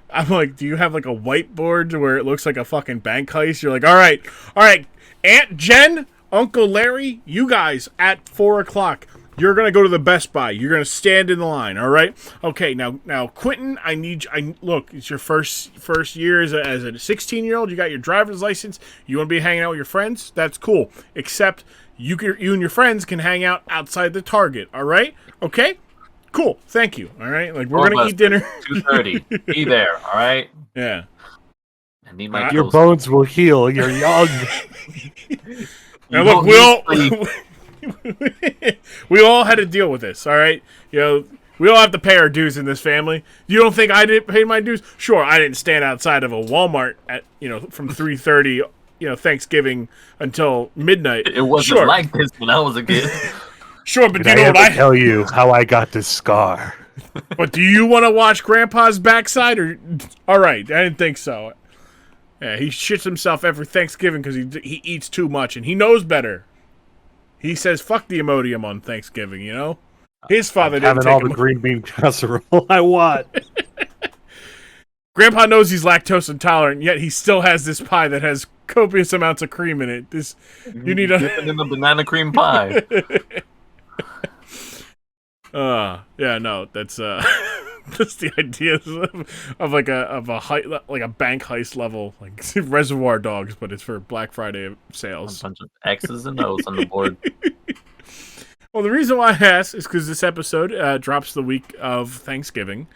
I'm like, do you have like a whiteboard where it looks like a fucking bank heist? You're like, all right, Aunt Jen, Uncle Larry, you guys at 4 o'clock. You're gonna go to the Best Buy. You're gonna stand in the line. All right. Okay. Now, Quentin, look. It's your first year as a 16-year-old. You got your driver's license. You want to be hanging out with your friends? That's cool. Except you and your friends can hang out outside the Target. All right. Okay. Cool. Thank you. All right. Like we're gonna eat dinner. 2:30. Be there. All right. Yeah. I need my your bones will heal. You're young. Now look, we all had to deal with this, all right? We all have to pay our dues in this family. You don't think I didn't pay my dues? Sure, I didn't stand outside of a Walmart at from 3:30, Thanksgiving until midnight. It wasn't like this when I was a kid. Sure, but Did I tell you how I got this scar? But do you want to watch Grandpa's backside? Or all right, I didn't think so. Yeah, he shits himself every Thanksgiving because he eats too much, and he knows better. He says, fuck the Imodium on Thanksgiving, His father didn't having all the green bean casserole I want. Grandpa knows he's lactose intolerant, yet he still has this pie that has copious amounts of cream in it. You need dip it in the banana cream pie. Yeah, no, that's that's the idea of like a bank heist level, like Reservoir Dogs, but it's for Black Friday sales. A bunch of X's and O's on the board. Well, the reason why I asked is because this episode drops the week of Thanksgiving.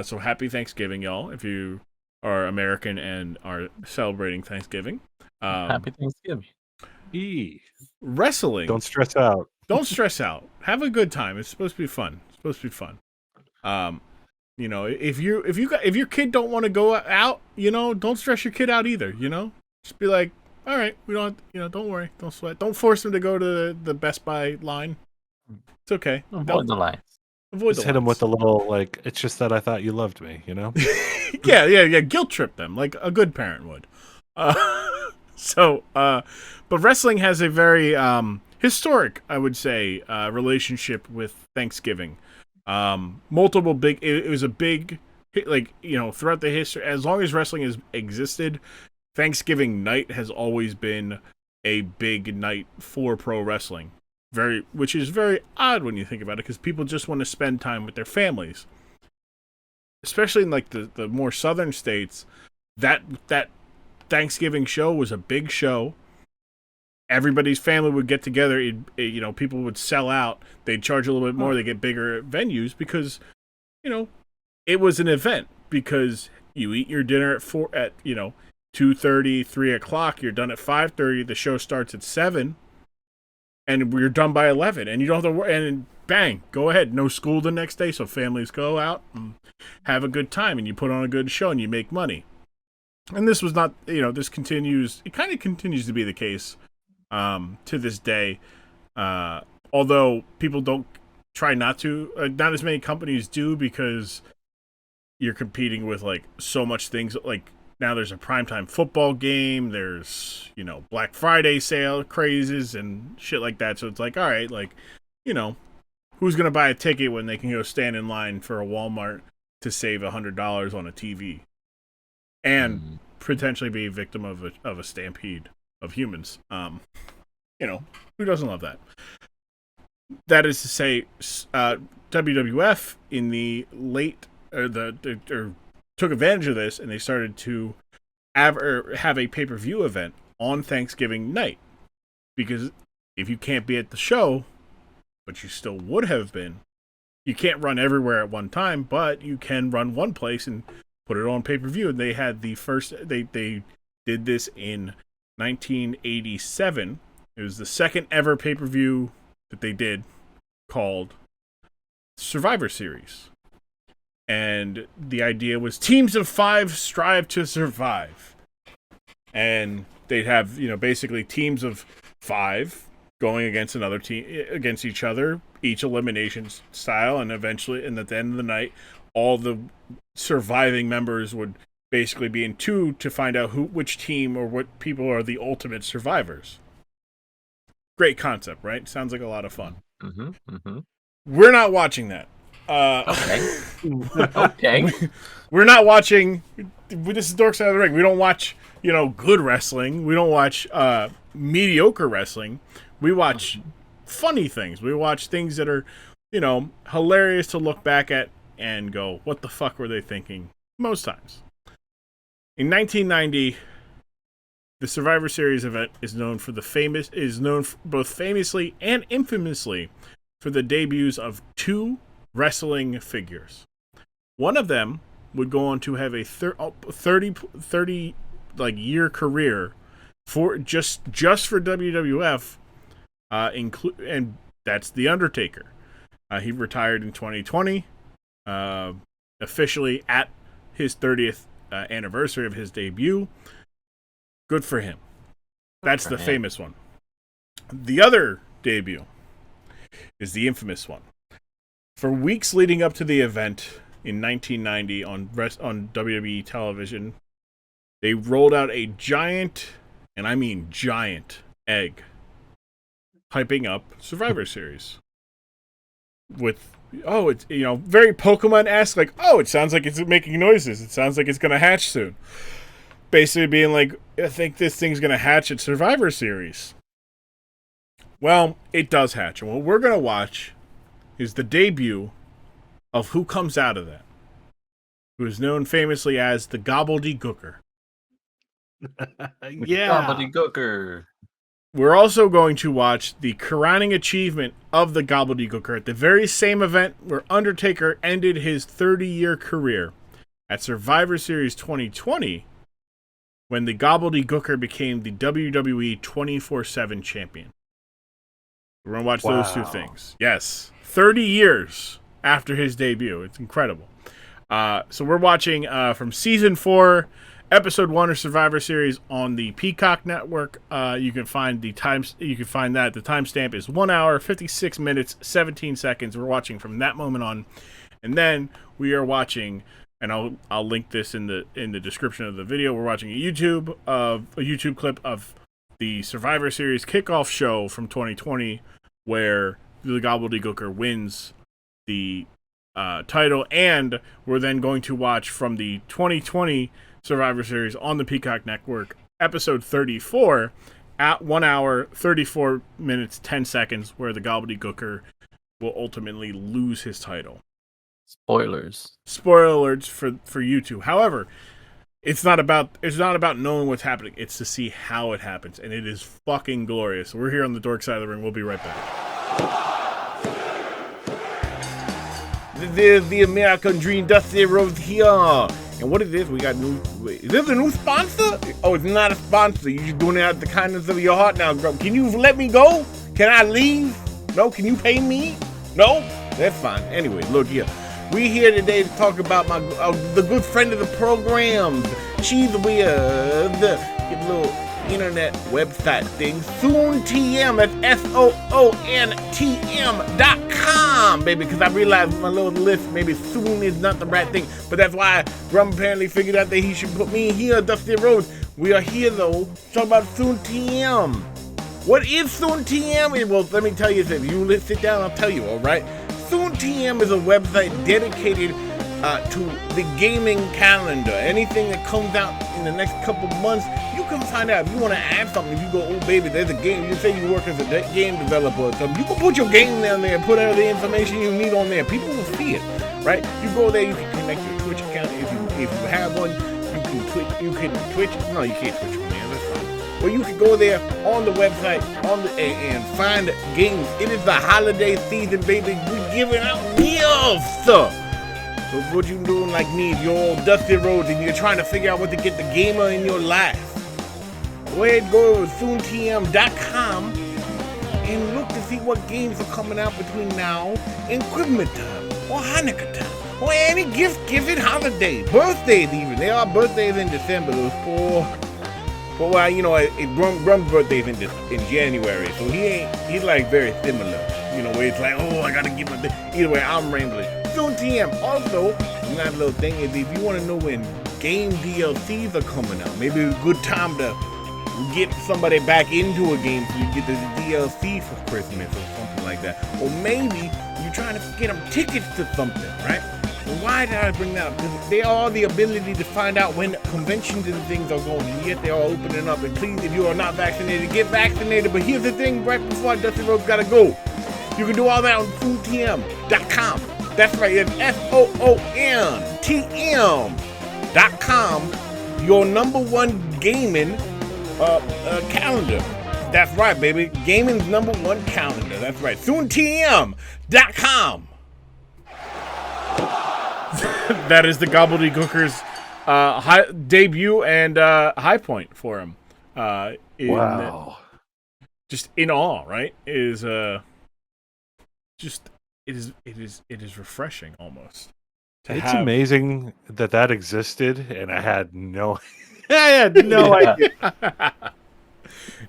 So happy Thanksgiving, y'all, if you are American and are celebrating Thanksgiving. Happy Thanksgiving. Wrestling. Don't stress out. Don't stress out. Have a good time. It's supposed to be fun. If your kid don't want to go out, don't stress your kid out either. Just be like, all right, we don't, don't worry, don't sweat, don't force them to go to the Best Buy line. It's okay. Avoid the lines. Just hit them with a little like, it's just that I thought you loved me, Yeah. Guilt trip them like a good parent would. But wrestling has a very historic, I would say, relationship with Thanksgiving. Multiple big. It was a big, throughout the history. As long as wrestling has existed, Thanksgiving night has always been a big night for pro wrestling. Which is very odd when you think about it, because people just want to spend time with their families, especially in like the more southern states. That Thanksgiving show was a big show. Everybody's family would get together. People would sell out. They'd charge a little bit more. They get bigger venues because, it was an event. Because you eat your dinner at 2:30, 3 o'clock. You're done at 5:30. The show starts at 7, and we're done by 11. And you don't have to. And bang, go ahead. No school the next day, so families go out and have a good time, and you put on a good show, and you make money. And this was not. This continues. It kind of continues to be the case. To this day, although people don't try not to, not as many companies do because you're competing with like so much things. Like now there's a primetime football game, there's Black Friday sale crazes and shit like that. So it's like, all right, like who's gonna buy a ticket when they can go stand in line for a Walmart to save $100 on a TV and potentially be a victim of a stampede of humans. Who doesn't love that? That is to say, WWF in the late took advantage of this, and they started to have a pay-per-view event on Thanksgiving night. Because if you can't be at the show, but you still would have been, you can't run everywhere at one time, but you can run one place and put it on pay-per-view. And they had the first, they did this in 1987. It was the second ever pay-per-view that they did, called Survivor Series. And the idea was teams of 5 strive to survive. And they'd have, basically teams of 5 going against another team, against each other, each elimination style, and eventually, and at the end of the night, all the surviving members would basically be in 2 to find out which team or what people are the ultimate survivors. Great concept, right? Sounds like a lot of fun. Mm-hmm, mm-hmm. We're not watching that. Okay. Okay. We're not watching. This is Dork Side of the Ring. We don't watch, good wrestling. We don't watch mediocre wrestling. We watch funny things. We watch things that are, hilarious to look back at and go, "What the fuck were they thinking?" Most times. In 1990, the Survivor Series event is known both famously and infamously for the debuts of 2 wrestling figures. One of them would go on to have a 30 year career for just for WWF, and that's the Undertaker. He retired in 2020, officially at his 30th anniversary of his debut. Good for him. That's the famous one. The other debut is the infamous one. For weeks leading up to the event in 1990 on WWE television, they rolled out a giant, and I mean giant, egg hyping up Survivor Series. With, it's, very Pokemon-esque, like, it sounds like it's making noises. It sounds like it's going to hatch soon. Basically being like, I think this thing's going to hatch at Survivor Series. Well, it does hatch. And what we're going to watch is the debut of who comes out of that. Who is known famously as the Gobbledy Gooker. Yeah. Gobbledy Gooker. We're also going to watch the crowning achievement of the Gobbledy Gooker at the very same event where Undertaker ended his 30-year career at Survivor Series 2020, when the Gobbledy Gooker became the WWE 24/7 champion. We're going to watch those 2 things. Yes. 30 years after his debut. It's incredible. So we're watching from Season 4, Episode 1 of Survivor Series on the Peacock Network. You can find the times. You can find that. The timestamp is 1 hour, 56 minutes, 17 seconds. We're watching from that moment on. And then we are watching... And I'll link this in the description of the video. We're watching a YouTube clip of the Survivor Series kickoff show from 2020, where the Gobbledy Gooker wins the title, and we're then going to watch from the 2020 Survivor Series on the Peacock Network, episode 34, at 1 hour, 34 minutes, 10 seconds, where the Gobbledy Gooker will ultimately lose his title. Spoilers. Spoiler alerts for you two. However, It's not about knowing what's happening. It's to see how it happens, and it is fucking glorious. We're here on the Dork Side of the ring. We'll be right back. There's the American Dream, Dusty Rhodes here. And what is this? We got new. Wait, is this a new sponsor? Oh, it's not a sponsor. You're just doing it out of the kindness of your heart now, Grumm. Can you let me go? Can I leave? No? Can you pay me? No? That's fine. Anyway, look here. We here today to talk about my the good friend of the program. She's the little internet website thing. SoonTM. That's SOONTM.com, baby. Because I realized my little list, maybe soon is not the right thing. But that's why Grumm apparently figured out that he should put me here, Dusty Rhodes. We are here though to talk about SoonTM. What is SoonTM? Well, let me tell you this. You sit down, I'll tell you, all right? SoonTM is a website dedicated to the gaming calendar. Anything that comes out in the next couple months, you can find out. If you want to add something, if you go, oh baby, there's a game. You say you work as a game developer or something. You can put your game down there and put all the information you need on there. People will see it, right? You go there, you can connect your Twitch account if you have one. You can Twitch. No, you can't Twitch from there. That's fine. Well, you can go there on the website and find games. It is the holiday season, baby. We're giving out gifts. So what you doing like me, if you're all Dusty Rhodes and you're trying to figure out what to get the gamer in your life, go ahead and go to SoonTM.com and look to see what games are coming out between now and Christmas time or Hanukkah time or any gift-giving holiday, birthdays even. There are birthdays in December. Those four. Well, you know, Grumm's birthday's in January, so he's like very similar. You know, where it's like, oh, I gotta give him either way, I'm rambling. SoonTM. Also, another little thing is if you want to know when game DLCs are coming out, maybe a good time to get somebody back into a game so you get the DLC for Christmas or something like that. Or maybe you're trying to get them tickets to something, right? Well, why did I bring that up? Because they all the ability to find out when conventions and things are going, and yet they're all opening up. And please, if you are not vaccinated, get vaccinated. But here's the thing, right before Dusty Rhodes gotta go. You can do all that on SoonTM.com. That's right, it's SoonTM.com. Your number one gaming calendar. That's right, baby. Gaming's number one calendar. That's right. SoonTM.com. That is the Gobbledy Gooker's debut and high point for him. Wow. Just in awe, right? It is refreshing almost. It's amazing that existed, and I had no idea.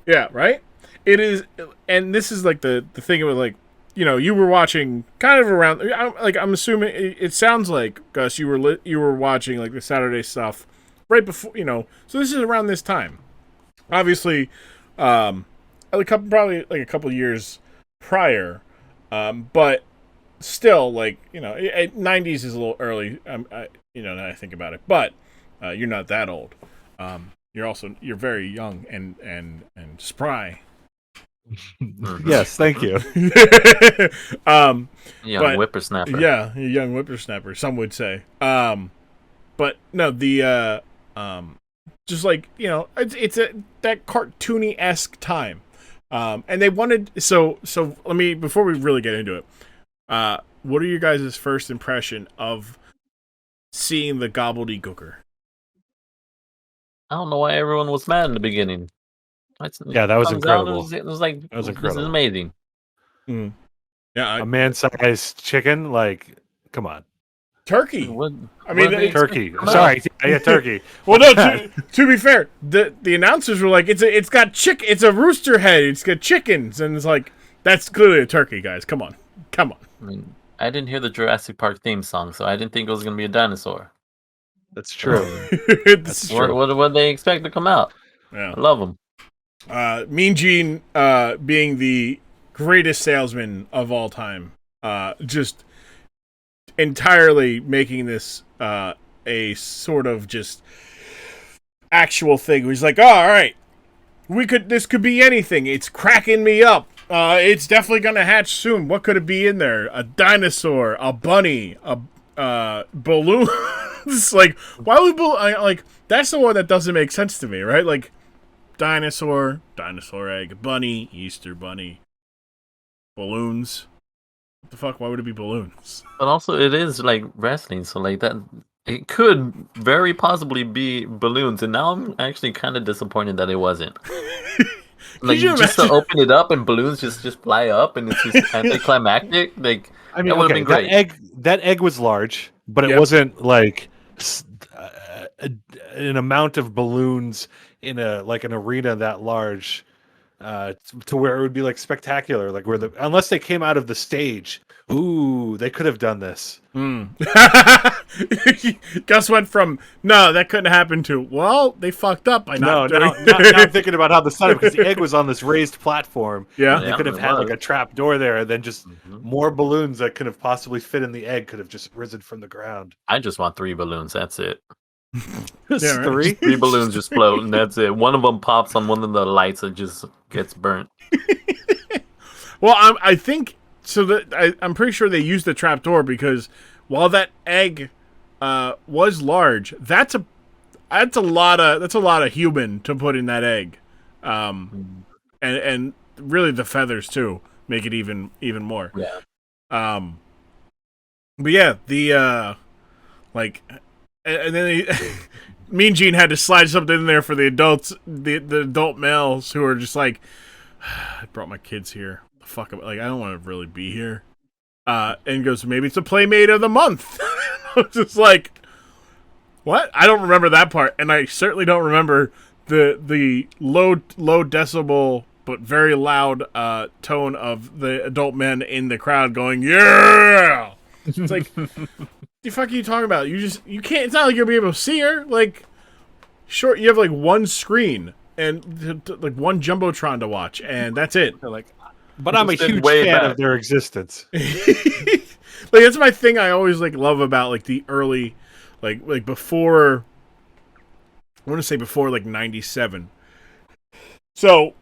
Yeah, right? It is, and this is like the thing with like, you know, you were watching kind of around, like I'm assuming it sounds like, Gus, you were watching like the Saturday stuff right before, you know, so this is around this time. Obviously, probably like a couple years prior, but still, like, you know, 90s is a little early, you know, now I think about it, but you're not that old. You're very young and spry. Yes, thank you. Young whippersnapper. Yeah, a young whippersnapper, some would say. But no, the just like, you know, it's that cartoony-esque time. And they wanted so let me, before we really get into it, what are your guys' first impression of seeing the Gobbledy Gooker? I don't know why everyone was mad in the beginning. Yeah, that was incredible. It was like, that was This incredible. is amazing. Mm. Yeah, a man-sized chicken, like, come on. Turkey. Turkey. Sorry, yeah, turkey. Well, no. To be fair, the announcers were like, it's got it's a rooster head. It's got chickens, and it's like, that's clearly a turkey, guys. Come on. I mean, I didn't hear the Jurassic Park theme song, so I didn't think it was going to be a dinosaur. That's true. That's true. What they expect to come out? Yeah. I love them. Mean Gene, being the greatest salesman of all time, just entirely making this a sort of just actual thing. He's like, oh, all right, this could be anything. It's cracking me up. It's definitely gonna hatch soon. What could it be in there? A dinosaur, a bunny, balloons. Like, why would like that's the one that doesn't make sense to me, right? Like, dinosaur egg, bunny, Easter bunny, balloons. What the fuck? Why would it be balloons? But also, it is like wrestling, so like that, it could very possibly be balloons. And now I'm actually kind of disappointed that it wasn't. Like, you just to open it up and balloons just fly up and it's just anticlimactic. Like, I mean, that would have been great. That egg was large, but it Yep. wasn't like an amount of balloons in an arena that large to where it would be like spectacular, like where unless they came out of the stage. Ooh, they could have done this. Gus went from no, that couldn't happen to well, they fucked up by not doing. Now I'm thinking about how the setup, because the egg was on this raised platform. Yeah. They could have had like a trap door there, and then just more balloons that could have possibly fit in the egg could have just risen from the ground. I just want 3 balloons. That's it. Just right. three. 3 balloons just float, and that's it. One of them pops on one of the lights and just gets burnt. Well, I think so. That I'm pretty sure they used the trapdoor because while that egg was large, that's a lot of human to put in that egg, and really the feathers too make it even more. Yeah. But yeah, the like, and then Mean Gene had to slide something in there for the adults, the adult males who are just like, I brought my kids here. Fuck, like I don't want to really be here. And goes, maybe it's a Playmate of the Month. I'm just like, what? I don't remember that part, and I certainly don't remember the low decibel but very loud tone of the adult men in the crowd going, yeah. It's like, the fuck are you talking about? You can't. It's not like you'll be able to see her. Like, sure, you have like one screen and like one jumbotron to watch, and that's it. Like, but I'm a huge way fan back. of their existence. Like, that's my thing. I always like love about like the early, like before. I want to say before like '97. So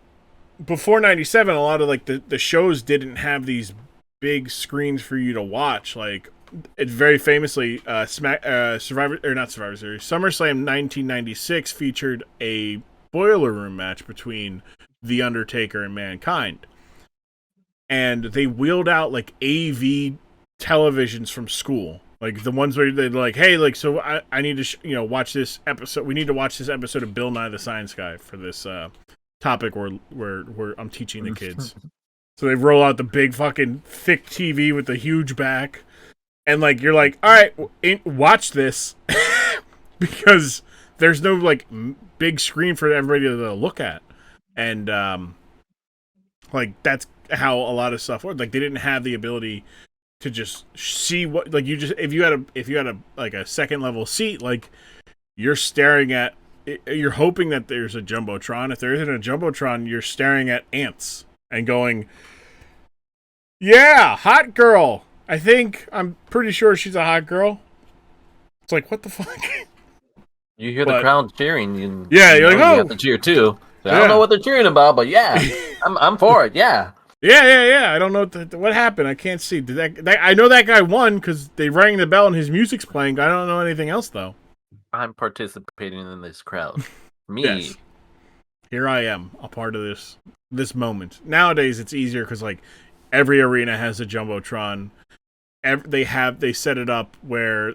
before '97, a lot of like the shows didn't have these big screens for you to watch. Like, it very famously, Survivor or not Survivor Series, SummerSlam 1996 featured a boiler room match between The Undertaker and Mankind, and they wheeled out like AV televisions from school, like the ones where they're like, hey, like, so I need to watch this episode. We need to watch this episode of Bill Nye the Science Guy for this topic where I'm teaching the kids. So they roll out the big fucking thick TV with the huge back, and like you're like, all right, watch this, because there's no like big screen for everybody to look at, and like that's how a lot of stuff worked. Like, they didn't have the ability to just see what, like, you just if you had a like a second level seat, like you're staring at, you're hoping that there's a jumbotron. If there isn't a jumbotron, you're staring at ants and going, yeah, hot girl. I'm pretty sure she's a hot girl. It's like, what the fuck? You hear the crowd cheering. You're like, oh, you have to cheer too. So I don't know what they're cheering about, but yeah, I'm for it. Yeah. Yeah. I don't know what happened. I can't see. I know that guy won because they rang the bell and his music's playing. I don't know anything else though. I'm participating in this crowd. Me. Yes. Here I am, a part of this moment. Nowadays, it's easier because like every arena has a jumbotron. They set it up where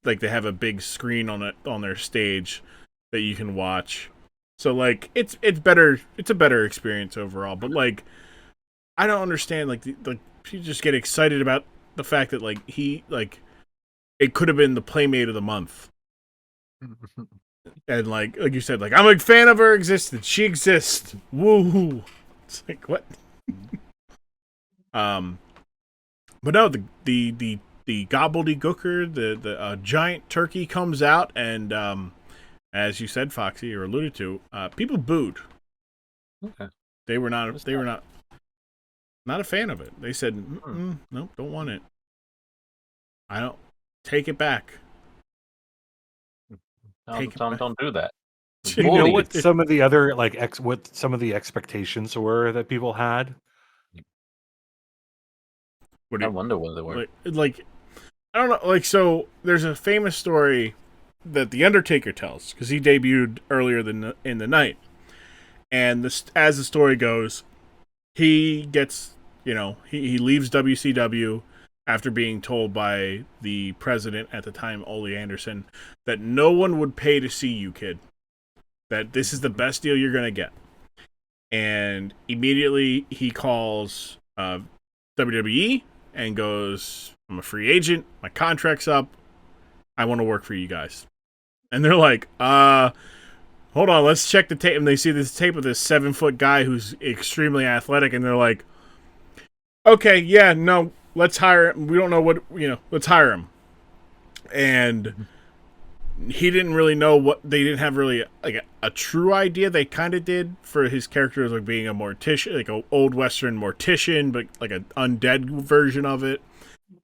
like they have a big screen on their stage that you can watch. So like it's better. It's a better experience overall. But like, I don't understand. Like you just get excited about the fact that like it could have been the Playmate of the Month. And like you said, like, I'm a fan of her existence. She exists. Woo! It's like, what? But no, the Gobbledy Gooker, the giant turkey comes out, and as you said, Foxy, or alluded to, people booed. Okay. They were not a fan of it. They said, nope, don't want it. I don't. Take it back. Don't do that. You know what some of the other what some of the expectations were that people had? I wonder what they were. Like I don't know. Like, so there's a famous story that the Undertaker tells because he debuted earlier in the night, and this, as the story goes, he gets, he leaves WCW after being told by the president at the time, Ole Anderson, that no one would pay to see you, kid. That this is the best deal you're gonna get. And immediately he calls WWE and goes, I'm a free agent. My contract's up. I want to work for you guys. And they're like, hold on, let's check the tape. And they see this tape of this 7-foot guy who's extremely athletic. And they're like, okay, yeah, no, let's hire him. We don't know what, let's hire him. And he didn't really know what, they didn't have really like a true idea. They kind of did for his character as like being a mortician, like an old Western mortician, but like an undead version of it.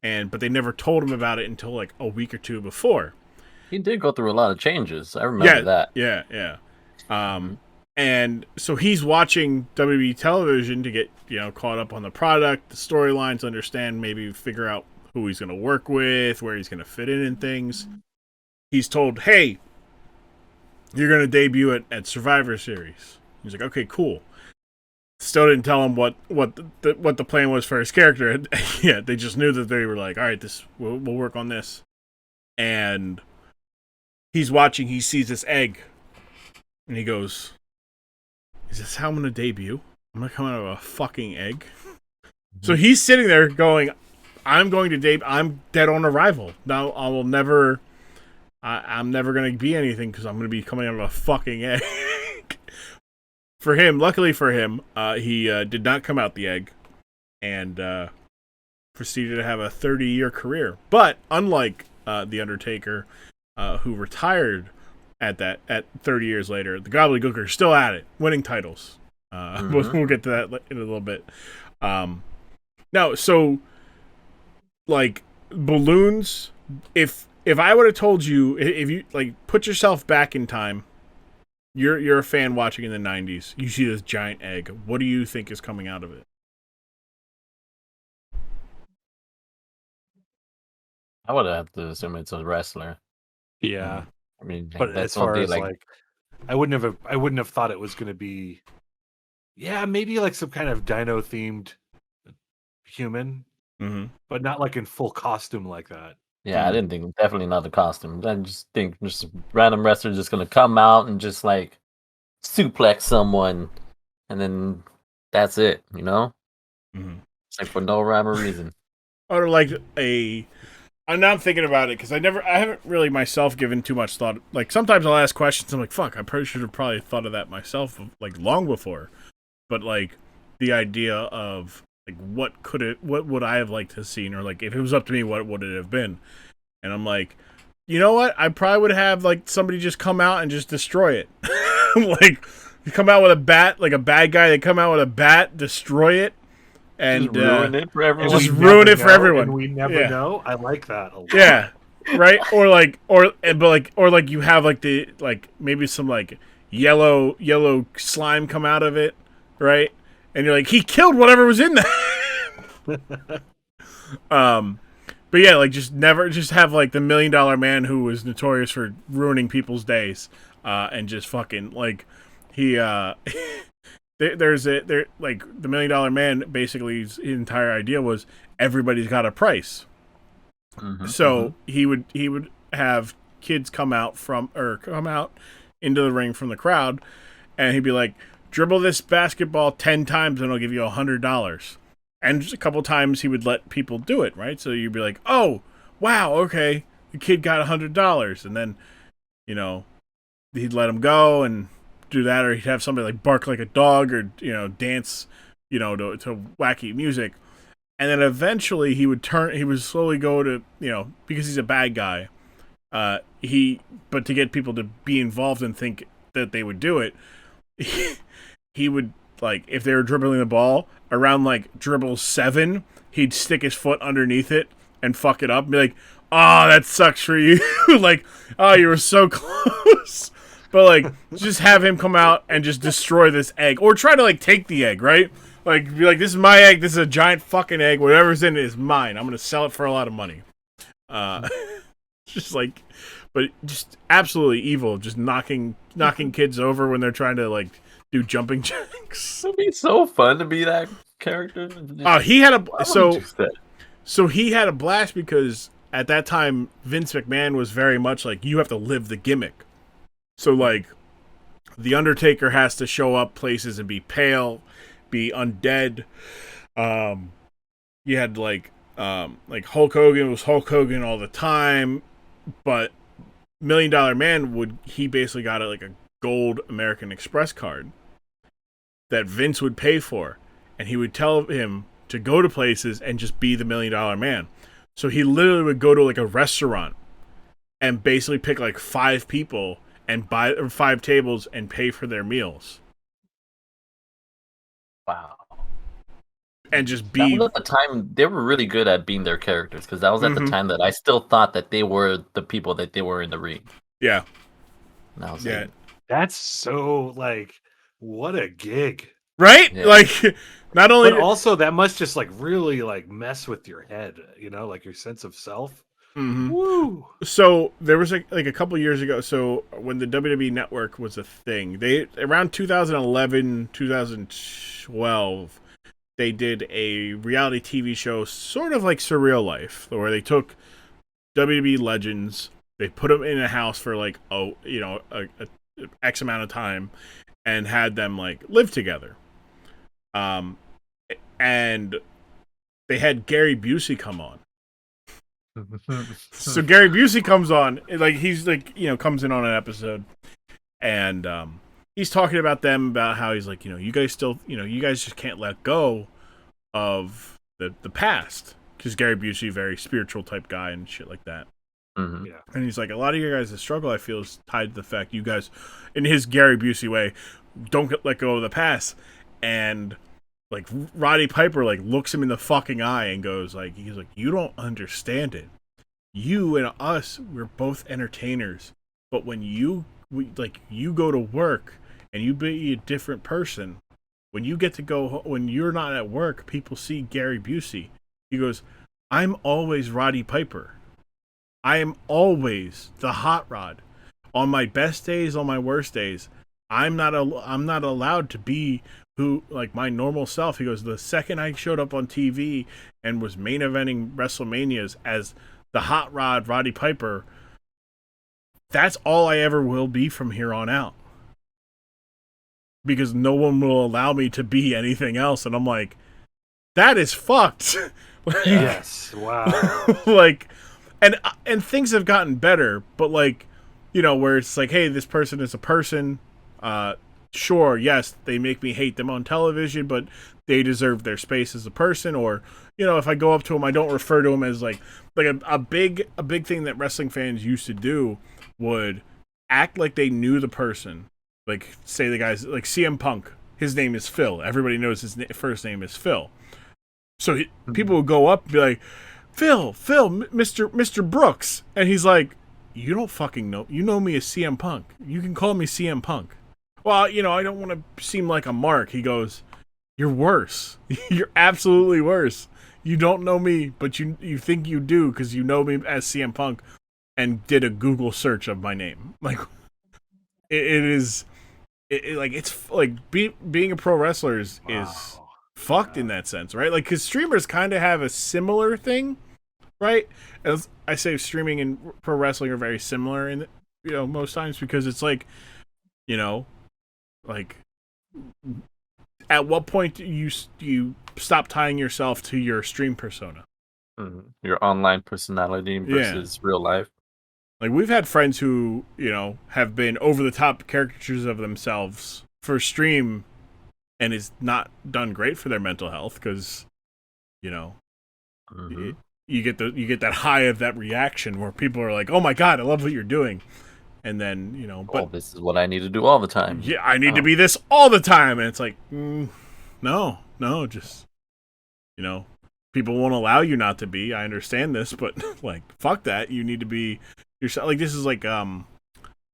But they never told him about it until like a week or two before. He did go through a lot of changes. I remember that. Yeah. And so he's watching WWE television to get, caught up on the product, the storylines, understand, maybe figure out who he's going to work with, where he's going to fit in and things. He's told, hey, you're going to debut at Survivor Series. He's like, okay, cool. Still didn't tell him what the plan was for his character. Yeah, they just knew that they were like, all right, we'll work on this. And he's watching, he sees this egg, and he goes, is this how I'm going to debut? I'm going to come out of a fucking egg? So he's sitting there going, I'm going to debut, I'm dead on arrival. Now I will never, I'm never going to be anything because I'm going to be coming out of a fucking egg. For him, luckily for him, he did not come out the egg and proceeded to have a 30-year career. But unlike The Undertaker, who retired at 30 years later, the Gobbledy Gooker is still at it, winning titles. We'll get to that in a little bit. Now, so like balloons, if I would have told you, if you like put yourself back in time, you're a fan watching in the 90s, you see this giant egg, what do you think is coming out of it? I would have to assume it's a wrestler. Yeah. I mean, but that's as far as like I wouldn't have thought it was going to be, maybe like some kind of dino themed human, but not like in full costume like that. Yeah, I didn't think, definitely not the costume. I just think just a random wrestler just gonna come out and just like suplex someone, and then that's it. It's like for no rhyme or reason. Or like I'm not thinking about it because I haven't really myself given too much thought. Like sometimes I'll ask questions, I'm like, fuck, I probably should have probably thought of that myself like long before. But like the idea of like what would I have liked to have seen, or like if it was up to me, what would it have been? And I'm like, you know what? I probably would have like somebody just come out and just destroy it. Like you come out with a bat, like a bad guy, they come out with a bat, destroy it, and just ruin it for everyone. Just ruin it for everyone. And we never know. I like that a lot. Yeah. Right? Or you have like the maybe some like yellow slime come out of it, right? And you're like, he killed whatever was in there. But yeah, like just have like the $1 Million Man who was notorious for ruining people's days, and just fucking like he like the $1 Million Man, basically his entire idea was everybody's got a price. So he would have kids come out into the ring from the crowd, and he'd be like, dribble this basketball 10 times and I'll give you $100. And just a couple times he would let people do it, right? So you'd be like, oh, wow, okay, the kid got $100. And then, he'd let him go and do that, or he'd have somebody like bark like a dog, or, dance, to wacky music. And then eventually he would slowly go to, because he's a bad guy, but to get people to be involved and think that they would do it, he would, like, if they were dribbling the ball, around, like, dribble 7, he'd stick his foot underneath it and fuck it up and be like, oh, that sucks for you. Like, oh, you were so close. But, like, just have him come out and just destroy this egg. Or try to, like, take the egg, right? Like, be like, this is my egg. This is a giant fucking egg. Whatever's in it is mine. I'm going to sell it for a lot of money. just like, but just absolutely evil, just knocking kids over when they're trying to like do jumping jacks. It'd be so fun to be that character. He had Why would you do that? so he had a blast because at that time Vince McMahon was very much like you have to live the gimmick. So like the Undertaker has to show up places and be pale, be undead. You had like Hulk Hogan was Hulk Hogan all the time, but $1 Million Man he basically got like a gold American Express card that Vince would pay for, and he would tell him to go to places and just be the $1 Million Man. So he literally would go to like a restaurant and basically pick like 5 people and buy 5 tables and pay for their meals. Wow. And just That be. was at the time they were really good at being their characters, because that was at the time that I still thought that they were the people that they were in the ring. Yeah. And I was Yeah. like, That's so like, what a gig. Right? Yeah. Like, not only. But also, that must just like really like mess with your head, you know, like your sense of self. Mhm. Woo! So there was like a couple years ago. So when the WWE Network was a thing, they around 2011, 2012, they did a reality TV show, sort of like Surreal Life, where they took WWE legends, they put them in a house for like a X amount of time, and had them like live together. And they had Gary Busey come on. So Gary Busey comes on, like he's like, comes in on an episode, and he's talking about them, about how he's like, you guys still, you guys just can't let go of the past, because Gary Busey, very spiritual type guy and shit like that. mm-hmm. Yeah. And he's like, a lot of your guys' struggle, I feel, is tied to the fact you guys, in his Gary Busey way, don't let go of the past. And like Roddy Piper like looks him in the fucking eye and goes like, he's like, you don't understand it. You and us, we're both entertainers. But when you go to work and you be a different person, when you get to go, when you're not at work, people see Gary Busey. He goes, I'm always Roddy Piper. I am always the hot rod. On my best days, on my worst days, I'm not allowed to be who, like, my normal self. He goes, the second I showed up on TV and was main eventing WrestleManias as the hot rod Roddy Piper, that's all I ever will be from here on out. Because no one will allow me to be anything else. And I'm like, that is fucked. Yes. Wow. Like, and things have gotten better, but like, where it's like, hey, this person is a person. Sure, yes, they make me hate them on television, but they deserve their space as a person. Or, if I go up to them, I don't refer to them as like a big thing that wrestling fans used to do would act like they knew the person. Like, say the guy's like CM Punk, his name is Phil. Everybody knows his first name is Phil. So people would go up and be like, Phil, Mr. Brooks. And he's like, you don't fucking know. You know me as CM Punk. You can call me CM Punk. Well, I don't want to seem like a mark. He goes, you're worse. You're absolutely worse. You don't know me, but you think you do because you know me as CM Punk and did a Google search of my name. Like, it's like being a pro wrestler is fucked in that sense, right? Like, because streamers kind of have a similar thing, right? As I say, streaming and pro wrestling are very similar in most times, because it's like, like, at what point do you stop tying yourself to your stream persona? Mm-hmm. Your online personality versus real life. Like, we've had friends who, have been over the top caricatures of themselves for stream, and it's not done great for their mental health, because, Mm-hmm. you get that high of that reaction where people are like, "Oh my god, I love what you're doing," and then but this is what I need to do all the time. Yeah, I need to be this all the time, and it's like, no, just people won't allow you not to be. I understand this, but like, fuck that. You need to be yourself. Like, this is like on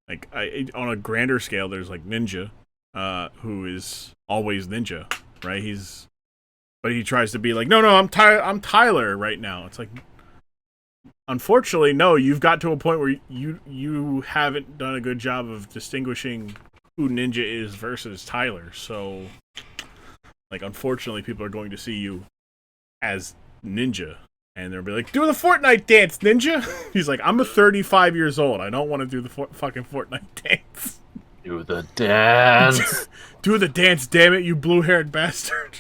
a grander scale, there's like Ninja, who is always Ninja, right? But he tries to be like, no, I'm Tyler right now. It's like, unfortunately, no, you've got to a point where you haven't done a good job of distinguishing who Ninja is versus Tyler. So, like, unfortunately, people are going to see you as Ninja, and they'll be like, "Do the Fortnite dance, Ninja." He's like, "I'm 35 years old. I don't want to do the fucking Fortnite dance." Do the dance. Do the dance, damn it, you blue-haired bastard.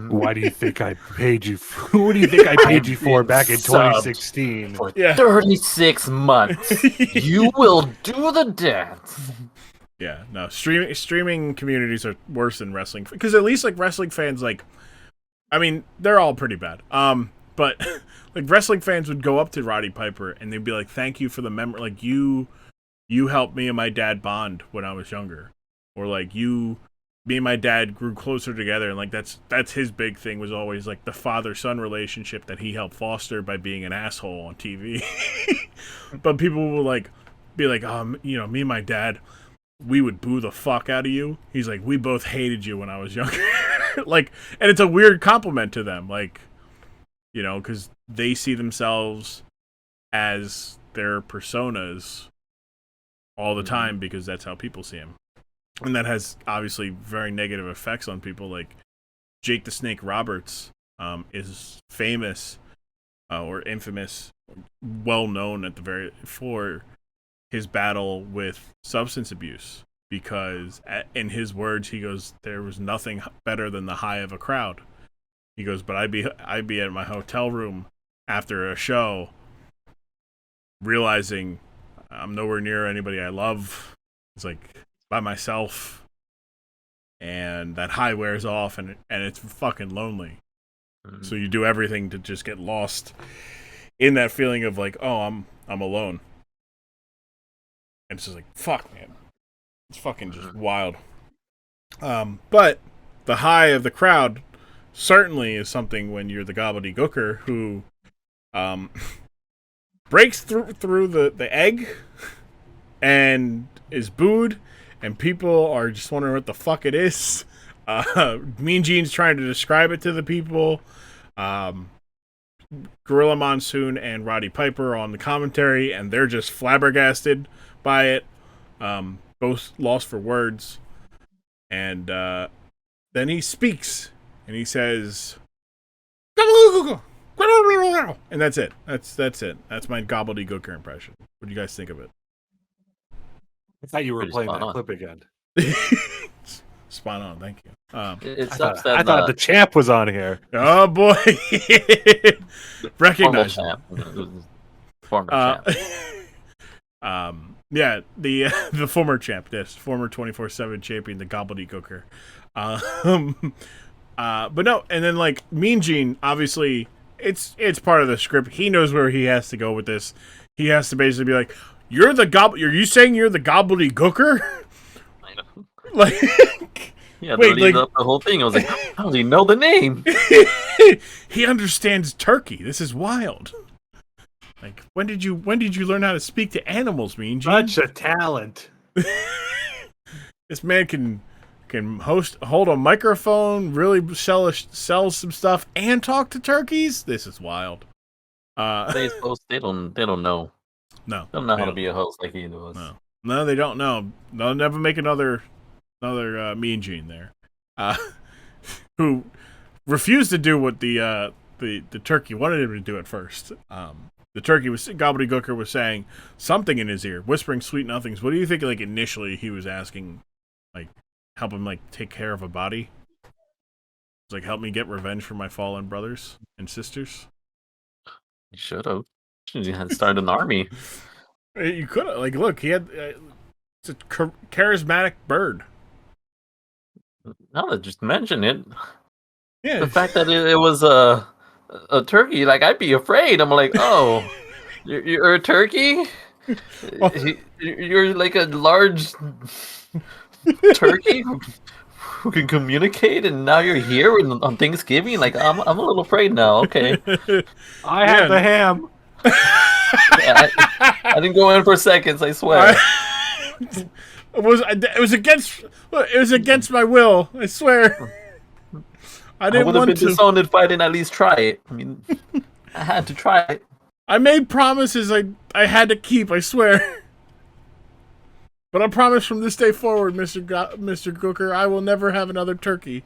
Why do you think I paid you? What do you think I paid you for back in 2016? For 36 months, you will do the dance. Yeah, no, streaming communities are worse than wrestling, because at least like wrestling fans, like, I mean, they're all pretty bad. But like wrestling fans would go up to Roddy Piper and they'd be like, "Thank you for the memory. Like you helped me and my dad bond when I was younger," or like me and my dad grew closer together, and like that's his big thing, was always like the father-son relationship that he helped foster by being an asshole on TV. But people will like be like, me and my dad, we would boo the fuck out of you. He's like, we both hated you when I was younger. Like, and it's a weird compliment to them, like, because they see themselves as their personas all the time, because that's how people see him. And that has obviously very negative effects on people. Like Jake the Snake Roberts is famous or infamous, well known for his battle with substance abuse, because in his words, he goes, "There was nothing better than the high of a crowd." He goes, "But I'd be at my hotel room after a show, realizing I'm nowhere near anybody I love. It's like by myself, and that high wears off, and it's fucking lonely. Mm-hmm. So you do everything to just get lost in that feeling of like, oh, I'm alone." And it's just like, fuck, man, it's fucking just wild. But the high of the crowd certainly is something when you're the Gobbledy Gooker who breaks through the egg and is booed, and people are just wondering what the fuck it is. Mean Gene's trying to describe it to the people. Gorilla Monsoon and Roddy Piper on the commentary, and they're just flabbergasted by it. Both lost for words. And then he speaks, and he says, and that's it. That's it. That's my Gobbledy Gooker impression. What do you guys think of it? I thought you were playing that clip again. Spot on, thank you. I thought the champ was on here. Oh boy, recognize former champ. Yeah, the former champ, yes, former 24/7 champion, the Gobbledy Gooker. But no, and then like Mean Gene, obviously it's part of the script. He knows where he has to go with this. He has to basically be like, "Are you saying you're the Gobbledy Gooker?" I know. Like, yeah, wait, like, up the whole thing. I was like, how does he know the name? He understands turkey. This is wild. Like, when did you learn how to speak to animals, Mean Gene? Such a talent. This man can hold a microphone, really sell some stuff, and talk to turkeys. This is wild. They don't know. No, they don't know how to be a host like he does. No, they don't know. They'll never make another Mean Gene there, who refused to do what the turkey wanted him to do at first. The turkey Gobbledy Gooker was saying something in his ear, whispering sweet nothings. What do you think? Like initially, he was asking, like, help him like take care of a body. It's like, help me get revenge for my fallen brothers and sisters. You should have. He had started an army. You could have. Like, look, he had. It's a charismatic bird. Now that just mention it, yeah, the fact that it was a turkey, like I'd be afraid. I'm like, oh, you're a turkey. You're like a large turkey who can communicate, and now you're here on Thanksgiving. Like I'm a little afraid now. Okay, I have the ham. I didn't go in for seconds. I swear. It was against my will. I swear. I would have been disowned if I didn't at least try it. I mean, I had to try it. I made promises I had to keep, I swear. But I promise from this day forward, Mr. Gooker, I will never have another turkey.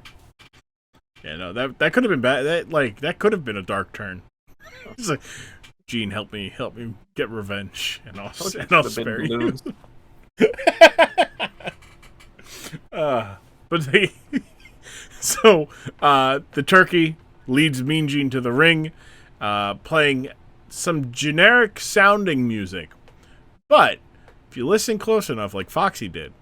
Yeah, no, that could have been bad. That could have been a dark turn. It's like, Gene, help me get revenge, and I'll spare you. So the turkey leads Mean Gene to the ring, playing some generic sounding music, but if you listen close enough, like Foxy did,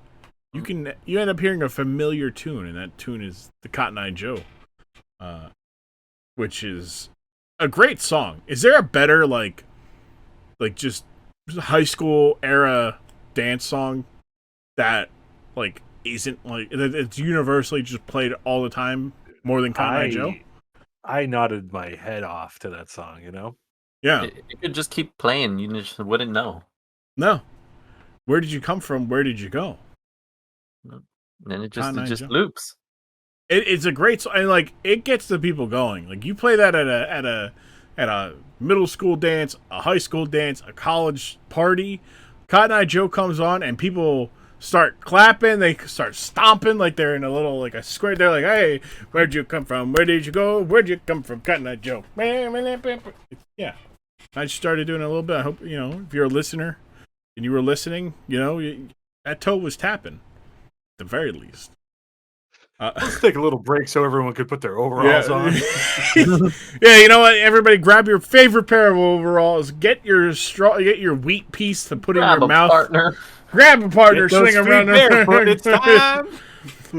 you end up hearing a familiar tune, and that tune is the Cotton Eye Joe, which is a great song. Is there a better like just high school era dance song that like isn't like it's universally just played all the time more than Cotton Eye Joe? I nodded my head off to that song, you know? Yeah. You could just keep playing. You just wouldn't know. No. Where did you come from? Where did you go? And then it just loops. It's a great song, and like it gets the people going. Like you play that at a middle school dance, a high school dance, a college party. Cotton Eye Joe comes on, and people start clapping. They start stomping like they're in a little like a square. They're like, "Hey, where'd you come from? Where did you go? Where'd you come from, Cotton Eye Joe?" Yeah, I just started doing it a little bit. I hope if you're a listener and you were listening, that toe was tapping at the very least. Let's take a little break so everyone could put their overalls on. Yeah, you know what? Everybody, grab your favorite pair of overalls. Get your wheat piece to put in your mouth. Partner. Grab a partner, swing around barefoot. It's time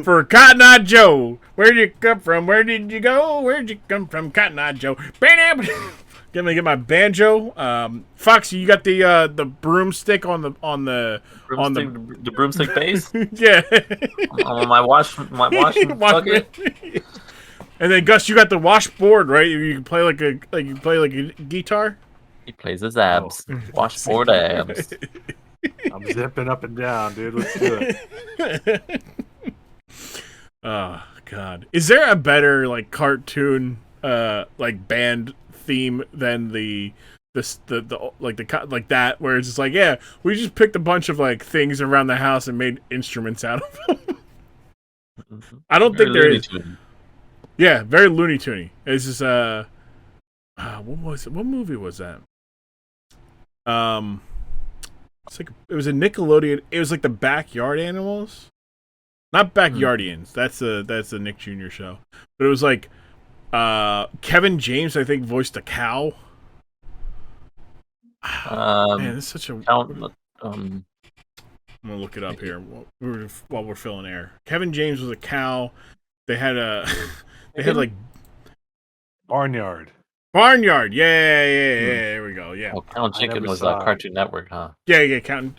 for Cotton Eye Joe. Where'd you come from? Where did you go? Where'd you come from, Cotton Eye Joe? Get my banjo. Foxy, you got the broomstick on the broomstick base. Yeah. On my wash bucket. And then Gus, you got the washboard, right? You can play like a guitar. He plays his abs. Washboard abs. I'm zipping up and down, dude. Let's do it. Oh God, is there a better like cartoon like band theme than like that, where it's just like, yeah, we just picked a bunch of like things around the house and made instruments out of them. I don't think there is. Yeah, very Looney Toony. It's just what movie was that? It's like it was a Nickelodeon. It was like the Backyard Animals, not Backyardians. That's a Nick Jr. show. But it was like Kevin James, I think, voiced a cow. Man, it's such a. I'm gonna look it up here while we're filling air. Kevin James was a cow. They had like Barnyard. Yeah, there we go. Yeah. Oh, Cow and Chicken was Cartoon Network, huh? Yeah, Cow and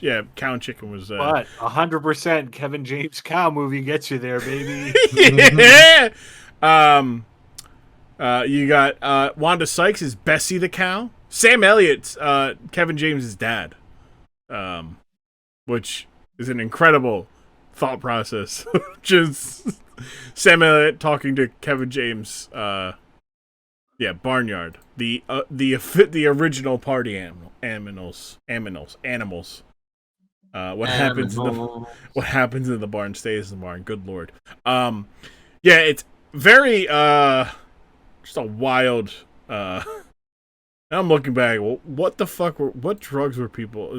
Chicken was. But 100% Kevin James cow movie gets you there, baby. Yeah. You got Wanda Sykes is Bessie the cow. Sam Elliott's Kevin James' dad, which is an incredible thought process. Just Sam Elliott talking to Kevin James. Barnyard. The original party animals. What happens in the barn stays in the barn. Good Lord. It's very just a wild. I'm looking back. What the fuck what drugs were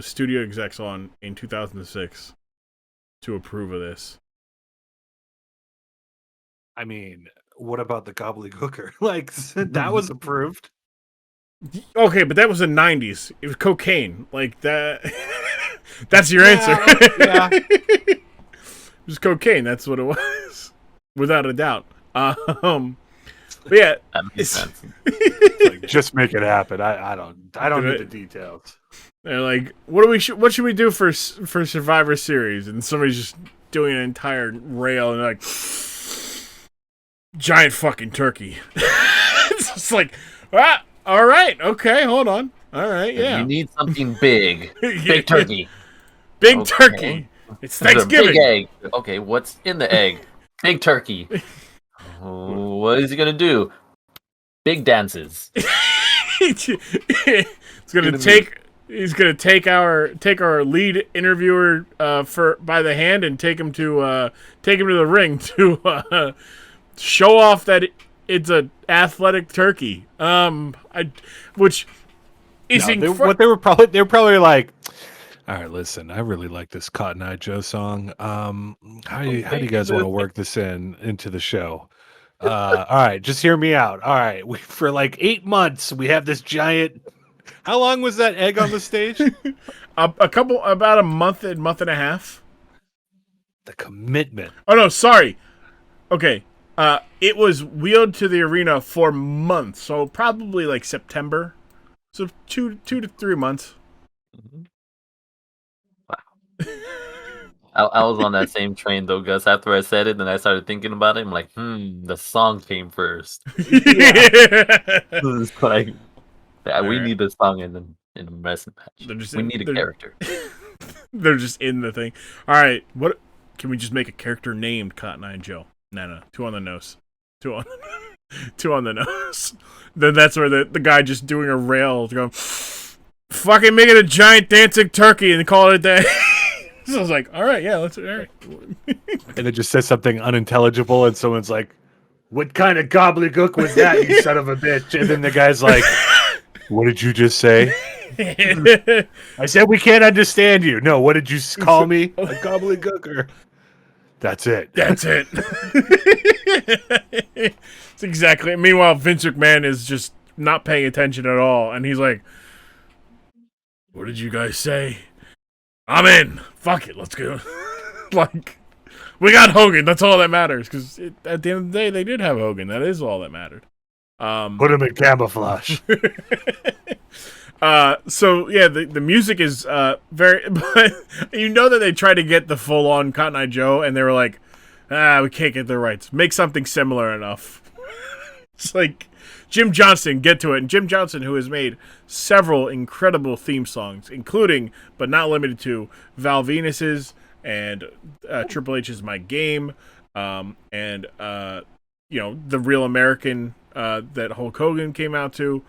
studio execs on in 2006 to approve of this? I mean, what about the Gobbledy Gooker? Like, that was approved. Okay, but that was the 90s. It was cocaine. Like, that. That's your answer. Yeah. It was cocaine. That's what it was. Without a doubt. But yeah. That makes sense. Like, just make it happen. I don't need the details. They're like, what should we do for Survivor Series? And somebody's just doing an entire rail and they're like, giant fucking turkey. It's just like, all right, okay, hold on. All right, yeah. You need something big. Big turkey. Big turkey. It's Thanksgiving. Big egg. Okay, what's in the egg? Big turkey. What is he going to do? Big dances. He's gonna take our lead interviewer by the hand and take him to the ring to show off that it's a athletic turkey. Which is what they were probably like. All right, listen. I really like this Cotton Eye Joe song. How do you guys want to work this into the show? All right, just hear me out. All right, for like 8 months, we have this giant. How long was that egg on the stage? About a month and a half. The commitment. Oh no, sorry. Okay, it was wheeled to the arena for months, so probably like September. So 2 to 3 months. Mm-hmm. I was on that same train though, Gus. After I said it, then I started thinking about it. I'm like, the song came first. It's like, we need the song in the wrestling match. We need a character. They're just in the thing. All right, what can we just make a character named Cotton Eye Joe? No, 2 on the nose. 2 on the nose. Then that's where the guy just doing a rail going, fucking make it a giant dancing turkey and call it a day. So I was like, all right, yeah, all right. And it just says something unintelligible, and someone's like, what kind of gobbledygook was that, you son of a bitch? And then the guy's like, what did you just say? I said we can't understand you. No, what did you call me? A gobbledygooker. That's it. That's it. It's exactly. Meanwhile, Vince McMahon is just not paying attention at all, and he's like, what did you guys say? I'm in. Fuck it. Let's go. Like, we got Hogan. That's all that matters. Because at the end of the day, they did have Hogan. That is all that mattered. Put him in camouflage. So yeah, the music is very. But you know that they tried to get the full on Cotton Eye Joe, and they were like, we can't get the rights. Make something similar enough. It's like Jim Johnston, get to it. And Jim Johnston, who has made several incredible theme songs, including, but not limited to, Val Venus's and Triple H's My Game, and The Real American that Hulk Hogan came out to.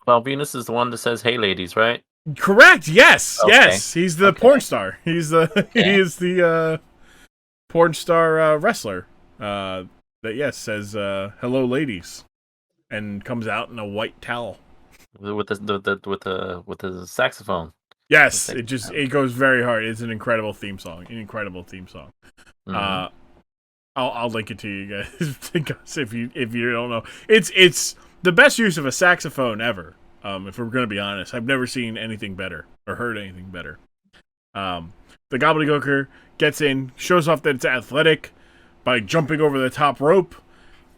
Val Venus is the one that says, hey, ladies, right? Correct, yes, okay. Yes. He's the porn star. He is the porn star wrestler that, yes, says, hello, ladies. And comes out in a white towel with the saxophone. Yes, it goes very hard. It's an incredible theme song. Mm-hmm. I'll link it to you guys if you don't know. It's the best use of a saxophone ever. If we're gonna be honest, I've never seen anything better or heard anything better. The Gobbledy Gooker gets in, shows off that it's athletic by jumping over the top rope.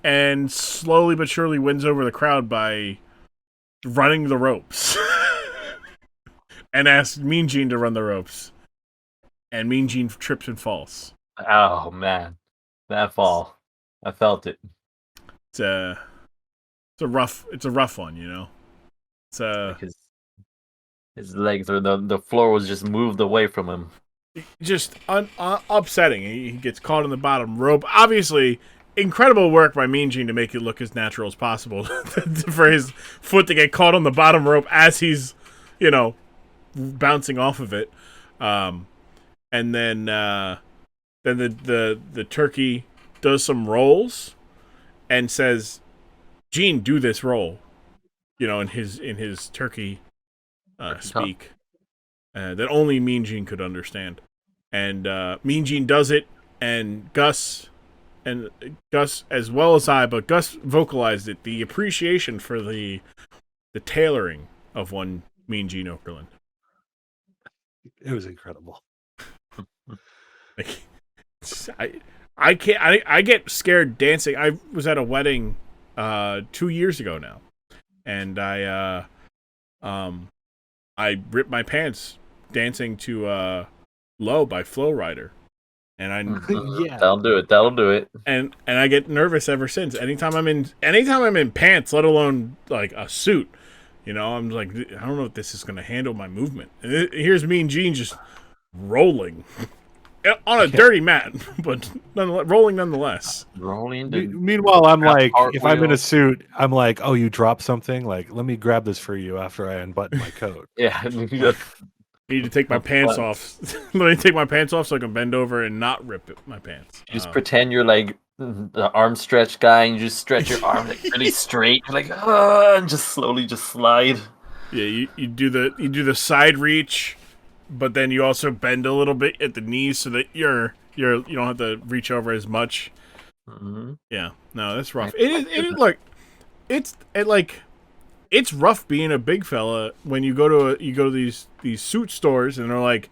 And slowly but surely wins over the crowd by running the ropes. And asks Mean Gene to run the ropes. And Mean Gene trips and falls. Oh, man. That fall. I felt it. It's a rough one, you know? It's like his legs, or the floor was just moved away from him. Just upsetting. He gets caught in the bottom rope. Obviously, incredible work by Mean Gene to make it look as natural as possible for his foot to get caught on the bottom rope as he's, bouncing off of it. And then the turkey does some rolls and says, Gene, do this roll. In his turkey speak. That only Mean Gene could understand. And Mean Gene does it, and Gus, as well as I, but Gus vocalized it, the appreciation for the tailoring of one Mean Gene Okerlund. It was incredible. I get scared dancing. I was at a wedding 2 years ago now, and I ripped my pants dancing to Low by Flow Rider. And yeah, that'll do it. And I get nervous ever since. Anytime I'm in pants, let alone like a suit, I'm like, I don't know if this is gonna handle my movement. And here's Mean Gene just rolling, on a dirty mat, but rolling nonetheless. Rolling the Meanwhile, I'm like, if I'm in cartwheel. a suit, I'm like, oh, you dropped something? Like, let me grab this for you after I unbutton my coat. Yeah, I need to take my pants off. Let me take my pants off so I can bend over and not rip my pants. just pretend you're like the arm stretch guy, and you just stretch your arm like really straight. You're like, and just slowly just slide. Yeah, you do the side reach, but then you also bend a little bit at the knees so that you don't have to reach over as much. Mm-hmm. Yeah, no, that's rough. It is like it's rough being a big fella when you go to these suit stores and they're like,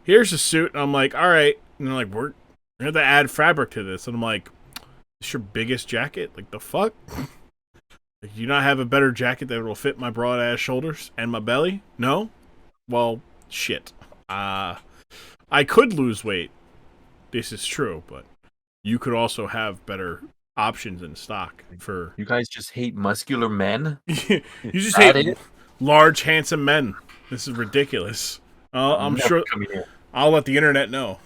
here's a suit, and I'm like, all right, and they're like, we're gonna have to add fabric to this, and I'm like, it's your biggest jacket? Like, the fuck? Like, do you not have a better jacket that will fit my broad ass shoulders and my belly? No? Well, shit. I could lose weight. This is true, but you could also have better options in stock for. You guys just hate muscular men? You just That hate it? large, handsome men. This is ridiculous. I'm Never sure. coming here. I'll let the internet know.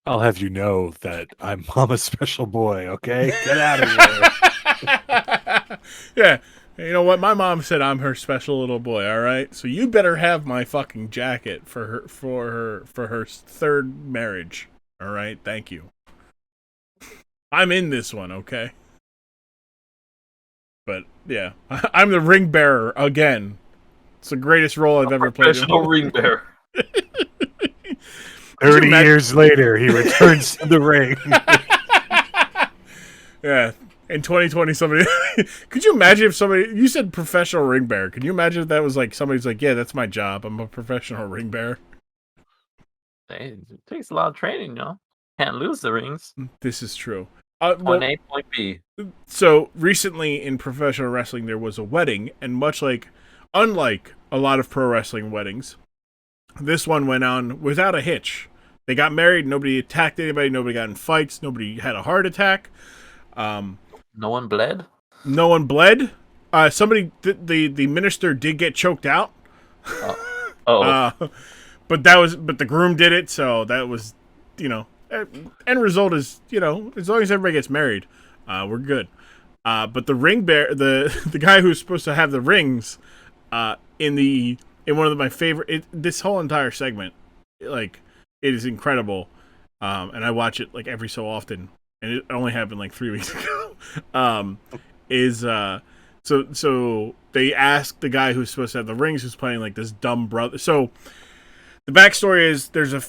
I'll have you know that I'm Mama's special boy, okay? Get out of here. Yeah. You know what? My mom said I'm her special little boy, all right? So you better have my fucking jacket for her third marriage. All right? Thank you. I'm in this one, okay? But yeah, I'm the ring bearer again. It's the greatest role I've ever played. Professional ring bearer. 30 years later, he returns to the ring. Yeah. In 2020, somebody... Could you imagine if somebody... You said professional ring bearer. Could you imagine if that was like somebody's like, yeah, that's my job. I'm a professional ring bearer. It takes a lot of training, you know? Can't lose the rings. This is true. Point A, point B. So recently in professional wrestling, there was a wedding, and unlike a lot of pro wrestling weddings, this one went on without a hitch. They got married. Nobody attacked anybody. Nobody got in fights. Nobody had a heart attack. No one bled? No one bled. Somebody, the minister did get choked out. Oh. But the groom did it. So that was, end result is, as long as everybody gets married, we're good. But the ring bearer, the guy who's supposed to have the rings, in one of my favorite, this whole entire segment, like, it is incredible. And I watch it like every so often, and it only happened like 3 weeks ago. So they asked the guy who's supposed to have the rings, who's playing like this dumb brother. So the backstory is there's a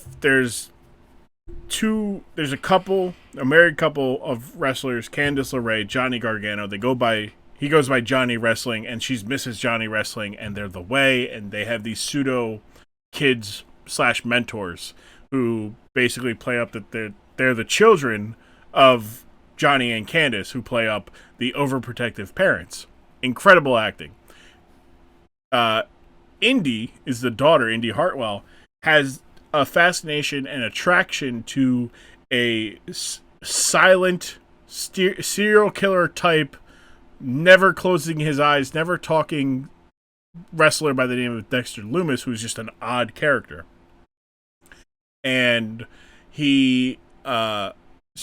couple, a married couple of wrestlers, Candice LeRae, Johnny Gargano. He goes by Johnny Wrestling, and she's Mrs. Johnny Wrestling, and they're the way, and they have these pseudo kids / mentors who basically play up that they're the children of Johnny and Candice, who play up the overprotective parents. Incredible acting. Indy is the daughter, Indy Hartwell, has a fascination and attraction to a silent serial killer type, never closing his eyes, never talking wrestler by the name of Dexter Lumis, who's just an odd character. And he, so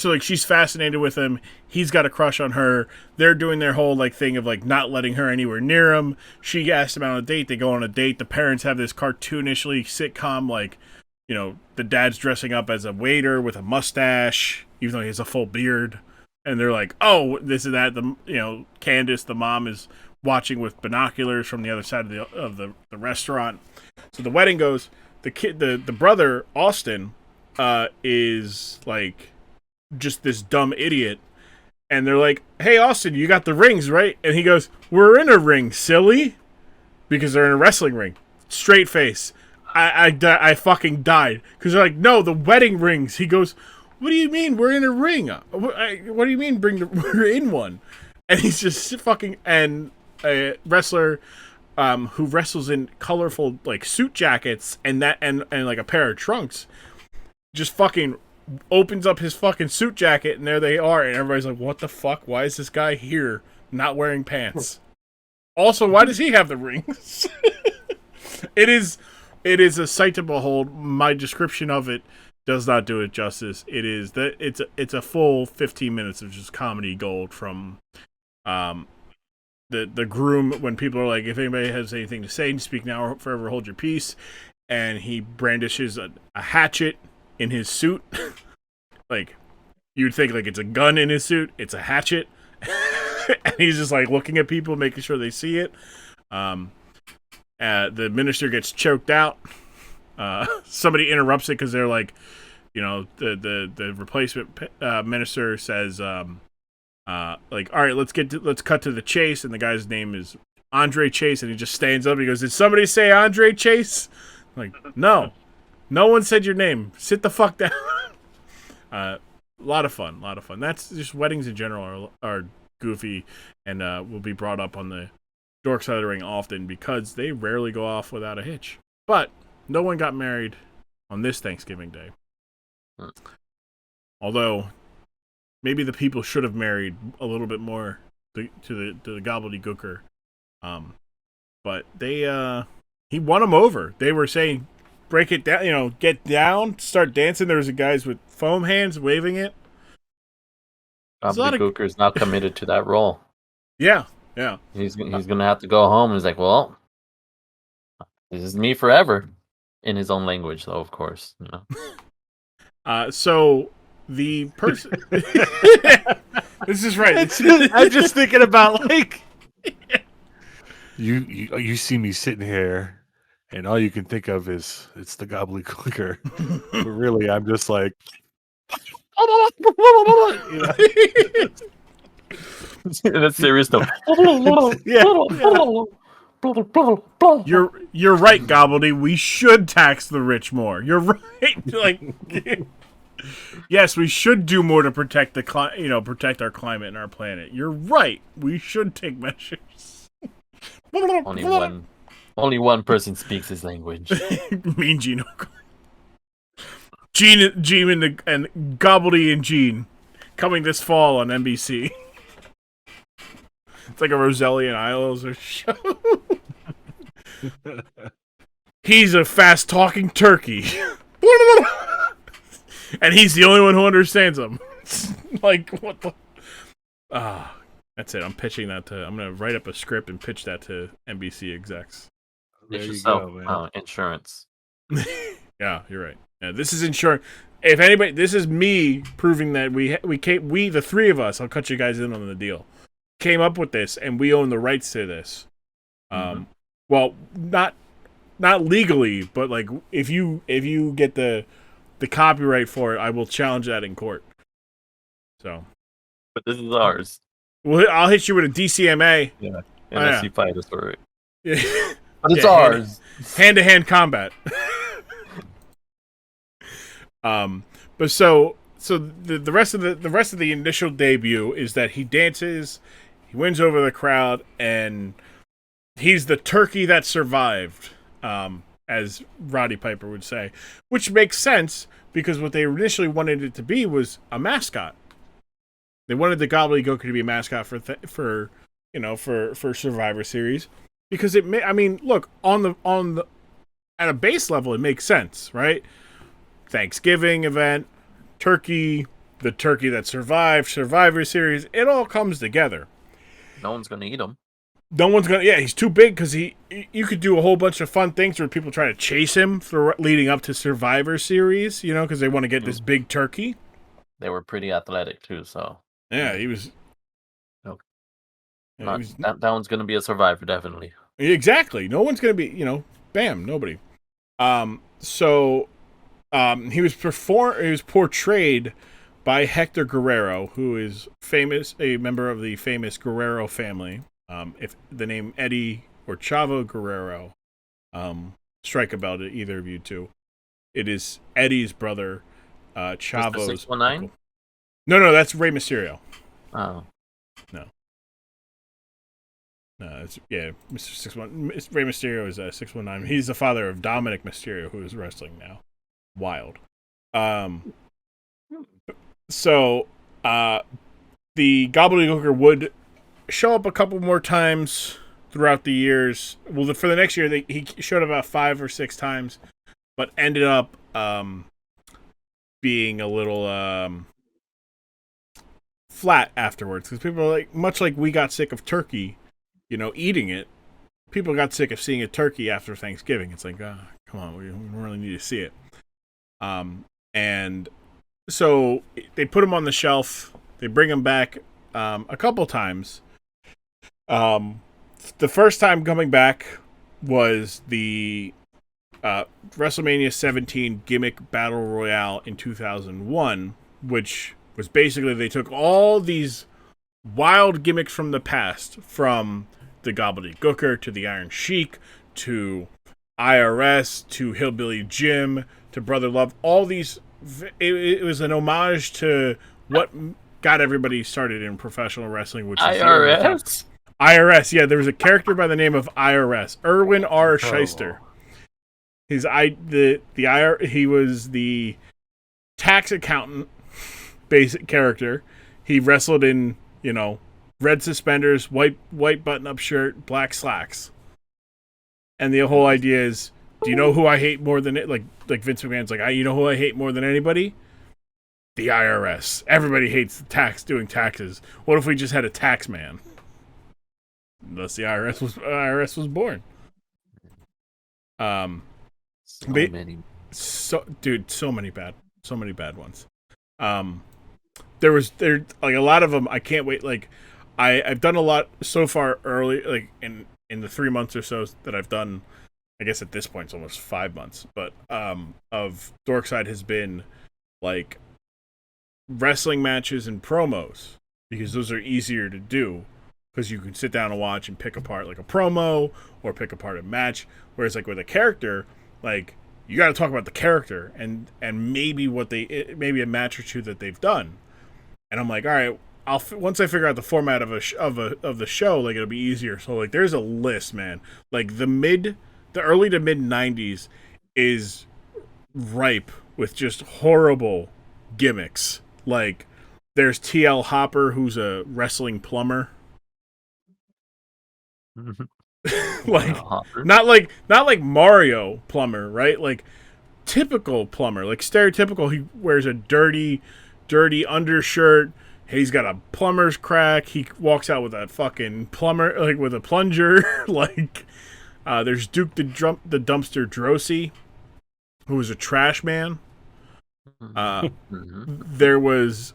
like she's fascinated with him. He's got a crush on her. They're doing their whole like thing of like not letting her anywhere near him. She asked him out on a date. They go on a date. The parents have this cartoonishly sitcom, like, the dad's dressing up as a waiter with a mustache, even though he has a full beard. And they're like, oh, this is that. Candice, the mom, is watching with binoculars from the other side of the restaurant. So the wedding goes. The brother, Austin, is like just this dumb idiot. And they're like, hey, Austin, you got the rings, right? And he goes, we're in a ring, silly. Because they're in a wrestling ring. Straight face. I fucking died. Because they're like, no, the wedding rings. He goes, what do you mean we're in a ring? What do you mean we're in one? And he's just fucking... And a wrestler who wrestles in colorful like suit jackets and like a pair of trunks just fucking opens up his fucking suit jacket, and there they are, and everybody's like, what the fuck? Why is this guy here not wearing pants? Also, why does he have the rings? It is It is a sight to behold. My description of it does not do it justice. It's a full 15 minutes of just comedy gold from the Grumm, when people are like, if anybody has anything to say, speak now or forever hold your peace. And he brandishes a hatchet in his suit. Like, you'd think like it's a gun in his suit. It's a hatchet. And he's just like looking at people, making sure they see it. The minister gets choked out. Somebody interrupts it because they're like, the replacement minister says, like, all right, let's cut to the chase. And the guy's name is Andre Chase, and he just stands up. He goes, "Did somebody say Andre Chase?" I'm like, no one said your name. Sit the fuck down. A lot of fun. That's just weddings in general are goofy and will be brought up on the Dork Side of the Ring often because they rarely go off without a hitch. But no one got married on this Thanksgiving Day. Although maybe the people should have married a little bit more to the Gobbledy Gooker. But he won them over. They were saying, break it down, get down, start dancing. There was guys with foam hands waving it. Gobbledy Gooker's now committed to that role. Yeah. He's gonna have to go home. He's like, well, this is me forever, in his own language, though, of course. So the person. This is right. I'm just thinking about like you see me sitting here, and all you can think of is it's the Gobbledy Gooker. But really, I'm just like. That's serious stuff. Yeah. You're right, Gobbledy. We should tax the rich more. You're right. Like, yes, we should do more to protect protect our climate and our planet. You're right. We should take measures. Only one person speaks his language. Mean Gene. Gene and Gobbledy and Gene coming this fall on NBC. It's like a Roselli and Isles show. He's a fast-talking turkey. And he's the only one who understands him. Like, what the... that's it. I'm pitching that to... I'm going to write up a script and pitch that to NBC execs. There you go, man. Insurance. Yeah, you're right. Yeah, this is insurance. If anybody... This is me proving that we the three of us, I'll cut you guys in on the deal, came up with this, and we own the rights to this. Well, not legally, but like if you get the copyright for it, I will challenge that in court. So, but this is ours. Well, I'll hit you with a DCMA. Yeah, unless you fight us for it. Yeah, but it's ours. Hand-to-hand combat. But so the rest of the initial debut is that he dances, he wins over the crowd, and he's the turkey that survived, as Roddy Piper would say, which makes sense because what they initially wanted it to be was a mascot. They wanted the Gobbledy Gooker to be a mascot for Survivor Series because look, at a base level it makes sense, right? Thanksgiving event, turkey, the turkey that survived, Survivor Series, it all comes together. No one's gonna eat him. No one's gonna. Yeah, he's too big because you could do a whole bunch of fun things where people try to chase him for leading up to Survivor Series, because they want to get this big turkey. They were pretty athletic too, so yeah, he was. Okay. Yeah, that one's gonna be a survivor, definitely. Exactly. No one's gonna be. Bam, nobody. He was portrayed by Hector Guerrero, who is a member of the famous Guerrero family. If the name Eddie or Chavo Guerrero strike a bell to either of you two, it is Eddie's brother, Chavo's. 619? No, that's Rey Mysterio. Oh. No, it's Mr. 61. Rey Mysterio is 619. He's the father of Dominic Mysterio, who is wrestling now. Wild. So the Gobbledy Gooker would show up a couple more times throughout the years. Well, for the next year, he showed about 5 or 6 times, but ended up being a little flat afterwards because people are like, much like we got sick of turkey, eating it. People got sick of seeing a turkey after Thanksgiving. It's like, come on, we don't really need to see it. And so they put him on the shelf. They bring him back a couple times. The first time coming back was the WrestleMania 17 gimmick battle royale in 2001, which was basically they took all these wild gimmicks from the past, from the Gobbledy Gooker to the Iron Sheik to IRS to Hillbilly Jim to Brother Love. All these, it was an homage to what got everybody started in professional wrestling, which is IRS. IRS, yeah, there was a character by the name of IRS, Erwin R. Shyster. He was the tax accountant basic character. He wrestled in, red suspenders, white button-up shirt, black slacks. And the whole idea is, do you know who I hate more than it? Like Vince McMahon's like, you know who I hate more than anybody? The IRS. Everybody hates doing taxes. What if we just had a tax man? Thus, the IRS was born. So many. So many bad ones. There like a lot of them. I can't wait. Like, I've done a lot so far early, like in the 3 months or so that I've done. I guess at this point it's almost 5 months, but of Dork Side has been like wrestling matches and promos, because those are easier to do. Because you can sit down and watch and pick apart like a promo or pick apart a match. Whereas like with a character, like you got to talk about the character and maybe maybe a match or two that they've done. And I'm like, all right, once I figure out the format of the show, like it'll be easier. So like there's a list, man. Like the early to mid 90s is ripe with just horrible gimmicks. Like there's TL Hopper, who's a wrestling plumber. Like not like Mario plumber, right? Like typical plumber, like stereotypical. He wears a dirty undershirt. He's got a plumber's crack. He walks out with a fucking plumber, like with a plunger. Like there's Duke the Dumpster Drosy, who was a trash man. There was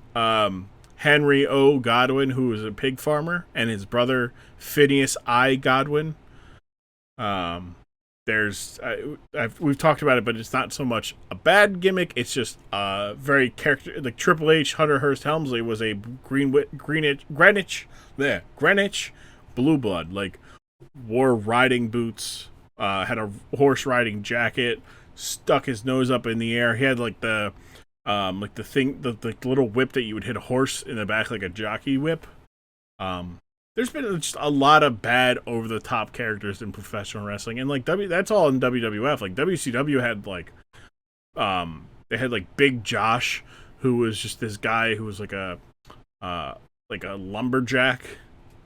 Henry O. Godwin, who was a pig farmer, and his brother Phineas I. Godwin. We've talked about it, but it's not so much a bad gimmick. It's just very character. Like Triple H, Hunter Hearst Helmsley was a Greenwich blue blood. Like wore riding boots, had a horse riding jacket, stuck his nose up in the air. He had like the little whip that you would hit a horse in the back, like a jockey whip. There's been just a lot of bad over the top characters in professional wrestling, and like that's all in WWF. Like WCW had like, they had like Big Josh, who was just this guy who was like a lumberjack,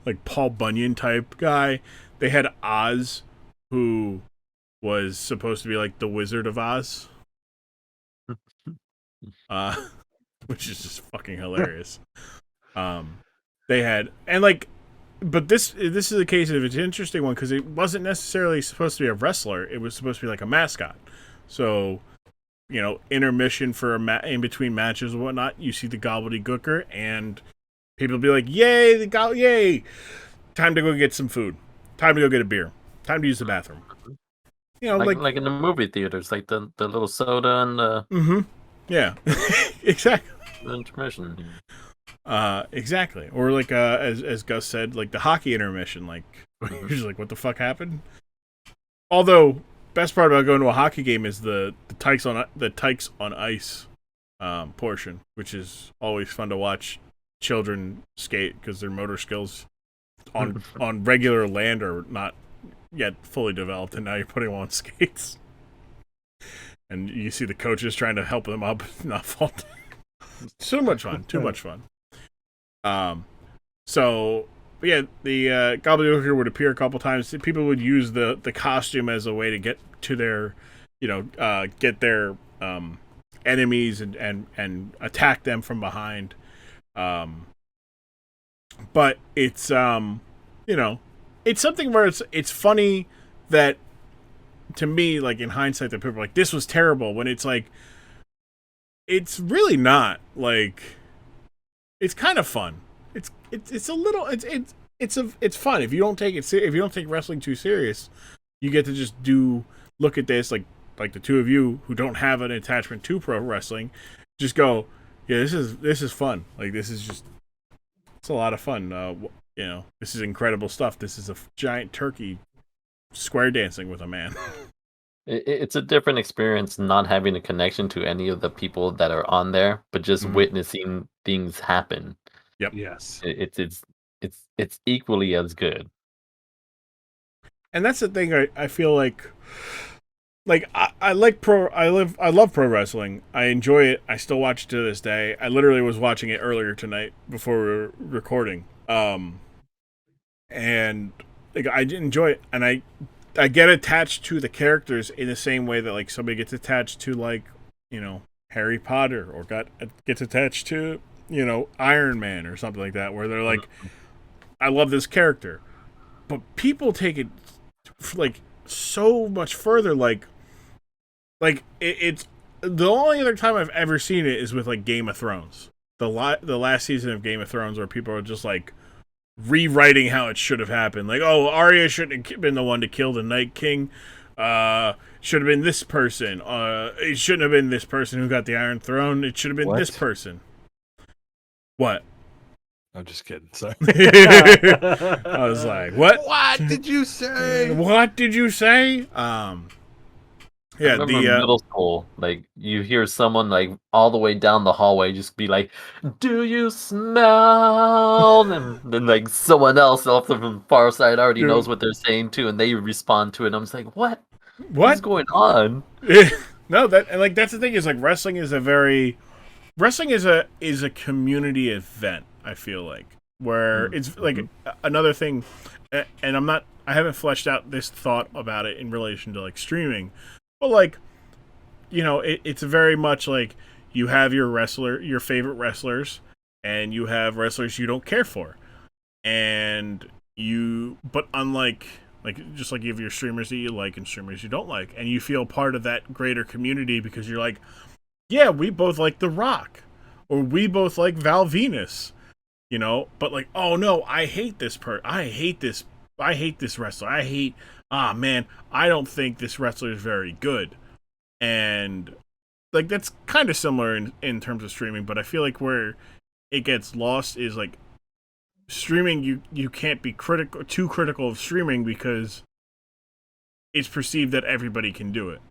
like Paul Bunyan type guy. They had Oz, who was supposed to be like the Wizard of Oz. Which is just fucking hilarious. They had, and like, but this is a case of, it's an interesting one because it wasn't necessarily supposed to be a wrestler. It was supposed to be like a mascot. So, intermission for in between matches and whatnot, you see the Gobbledy Gooker, and people be like, "Yay, yay! Time to go get some food. Time to go get a beer. Time to use the bathroom." Like in the movie theaters, like the little soda and the. Mm-hmm. Yeah, exactly. Intermission. Exactly. Or like as Gus said, like the hockey intermission. Like you're just like, what the fuck happened? Although, best part about going to a hockey game is the tykes on ice portion, which is always fun to watch children skate because their motor skills on regular land are not yet fully developed, and now you're putting them on skates. And you see the coaches trying to help them up, not fall down. Too much fun. So But yeah, the Gobbledy Gooker would appear a couple times. People would use the costume as a way to get to their, get their enemies and attack them from behind. But it's it's something where it's funny that, to me, like in hindsight, that people are like, this was terrible, when it's like, it's really not. Like, it's kind of fun. It's a little it's fun if you don't take it if you don't take wrestling too serious. You get to just look at this like the two of you who don't have an attachment to pro wrestling, just go, yeah, this is fun. Like, it's a lot of fun. This is incredible stuff. This is a giant turkey square dancing with a man. It's a different experience not having a connection to any of the people that are on there, but just witnessing things happen. Yep. Yes. It's equally as good. And that's the thing. I feel like I love pro wrestling. I enjoy it. I still watch it to this day. I literally was watching it earlier tonight before we were recording. And like, I enjoy it, and I get attached to the characters in the same way that like somebody gets attached to, like, Harry Potter, or gets attached to, Iron Man or something like that, where they're like, I love this character. But people take it like so much further. Like it's the only other time I've ever seen it is with like Game of Thrones, the last season of Game of Thrones, where people are just like rewriting how it should have happened. Like, oh, Arya shouldn't have been the one to kill the Night King. Should have been this person. It shouldn't have been this person who got the Iron Throne. It should have been this person. What? I'm just kidding. Sorry. I was like, what? What did you say? What did you say? Yeah, I remember in middle school, like, you hear someone like all the way down the hallway just be like, "Do you smell?" And then like someone else off the far side already knows what they're saying too, and they respond to it. And I'm just like, what is going on? No, that's the thing, is like wrestling is a community event. I feel like, where it's like another thing, and I haven't fleshed out this thought about it in relation to like streaming. But like, it's very much like you have your favorite wrestlers, and you have wrestlers you don't care for, but unlike, like, just like you have your streamers that you like and streamers you don't like, and you feel part of that greater community because you're like, yeah, we both like The Rock, or we both like Val Venus, but like, oh no, I hate this wrestler. Man, I don't think this wrestler is very good. And like, that's kind of similar in terms of streaming, but I feel like where it gets lost is like streaming, you can't be too critical of streaming, because it's perceived that everybody can do it.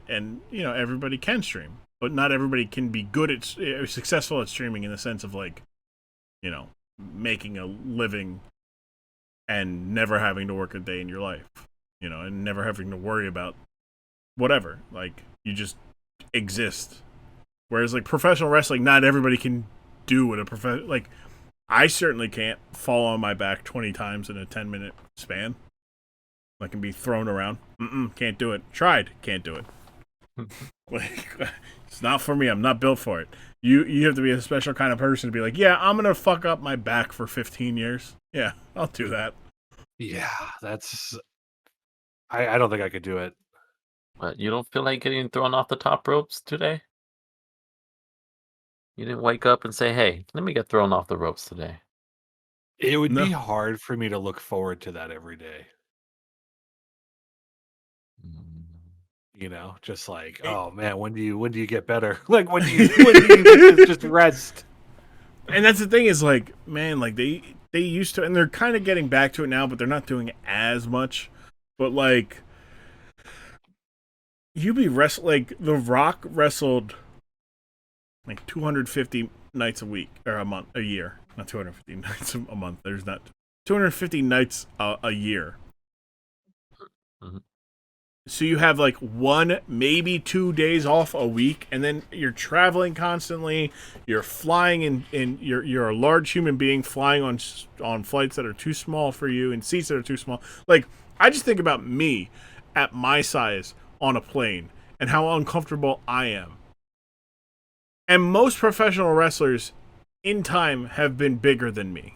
And everybody can stream, but not everybody can be successful at streaming, in the sense of like, making a living and never having to work a day in your life, and never having to worry about whatever. Like, you just exist. Whereas like professional wrestling, not everybody can do what like, I certainly can't fall on my back 20 times in a 10-minute span. I can be thrown around. Can't do it. Tried. Can't do it. Like, it's not for me. I'm not built for it. You have to be a special kind of person to be like, yeah, I'm gonna fuck up my back for 15 years. Yeah, I'll do that. Yeah, that's. I don't think I could do it. What, you don't feel like getting thrown off the top ropes today? You didn't wake up and say, "Hey, let me get thrown off the ropes today." It would be hard for me to look forward to that every day. Just like, oh man, when do you get better? Like, when do you get to just rest? And that's the thing, is like, man, like they used to, and they're kind of getting back to it now, but they're not doing it as much. But like, like The Rock wrestled like 250 nights a week, or a year, not 250 nights a month. There's not 250 nights a year. So you have like 1, maybe 2 days off a week, and then you're traveling constantly. You're flying in you're a large human being flying on flights that are too small for you and seats that are too small. Like, I just think about me at my size on a plane and how uncomfortable I am. And most professional wrestlers in time have been bigger than me.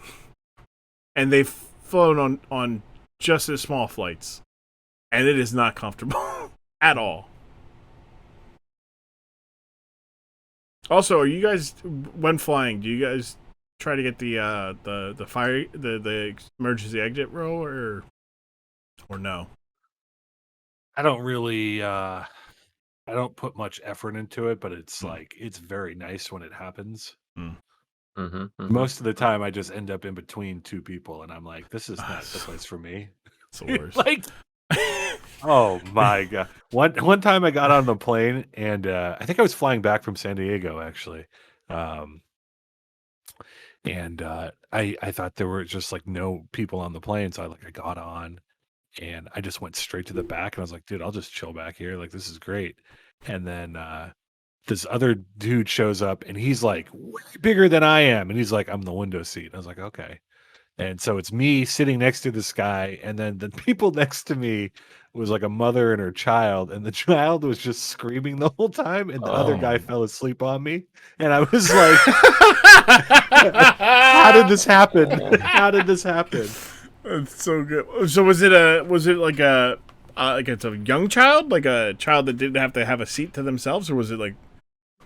And they've flown on just as small flights. And it is not comfortable at all. Also, are you guys, when flying, do you guys try to get the fire the emergency exit row or no? I don't really I don't put much effort into it, but it's like it's very nice when it happens. Most of the time I just end up in between two people and I'm like, this is not the place for me. It's the worst. Like, oh my god! One time I got on the plane and I think I was flying back from San Diego actually, and I thought there were just like no people on the plane, so I got on and I just went straight to the back and I was like, dude, I'll just chill back here, like this is great. And then this other dude shows up and he's like way bigger than I am, and he's like, I'm the window seat. I was like, okay. And so it's me sitting next to this guy, and then the people next to me was like a mother and her child, and the child was just screaming the whole time, and the other guy fell asleep on me. And I was like, how did this happen? How did this happen? That's so good. So was it like it's a young child, like a child that didn't have to have a seat to themselves, or was it like?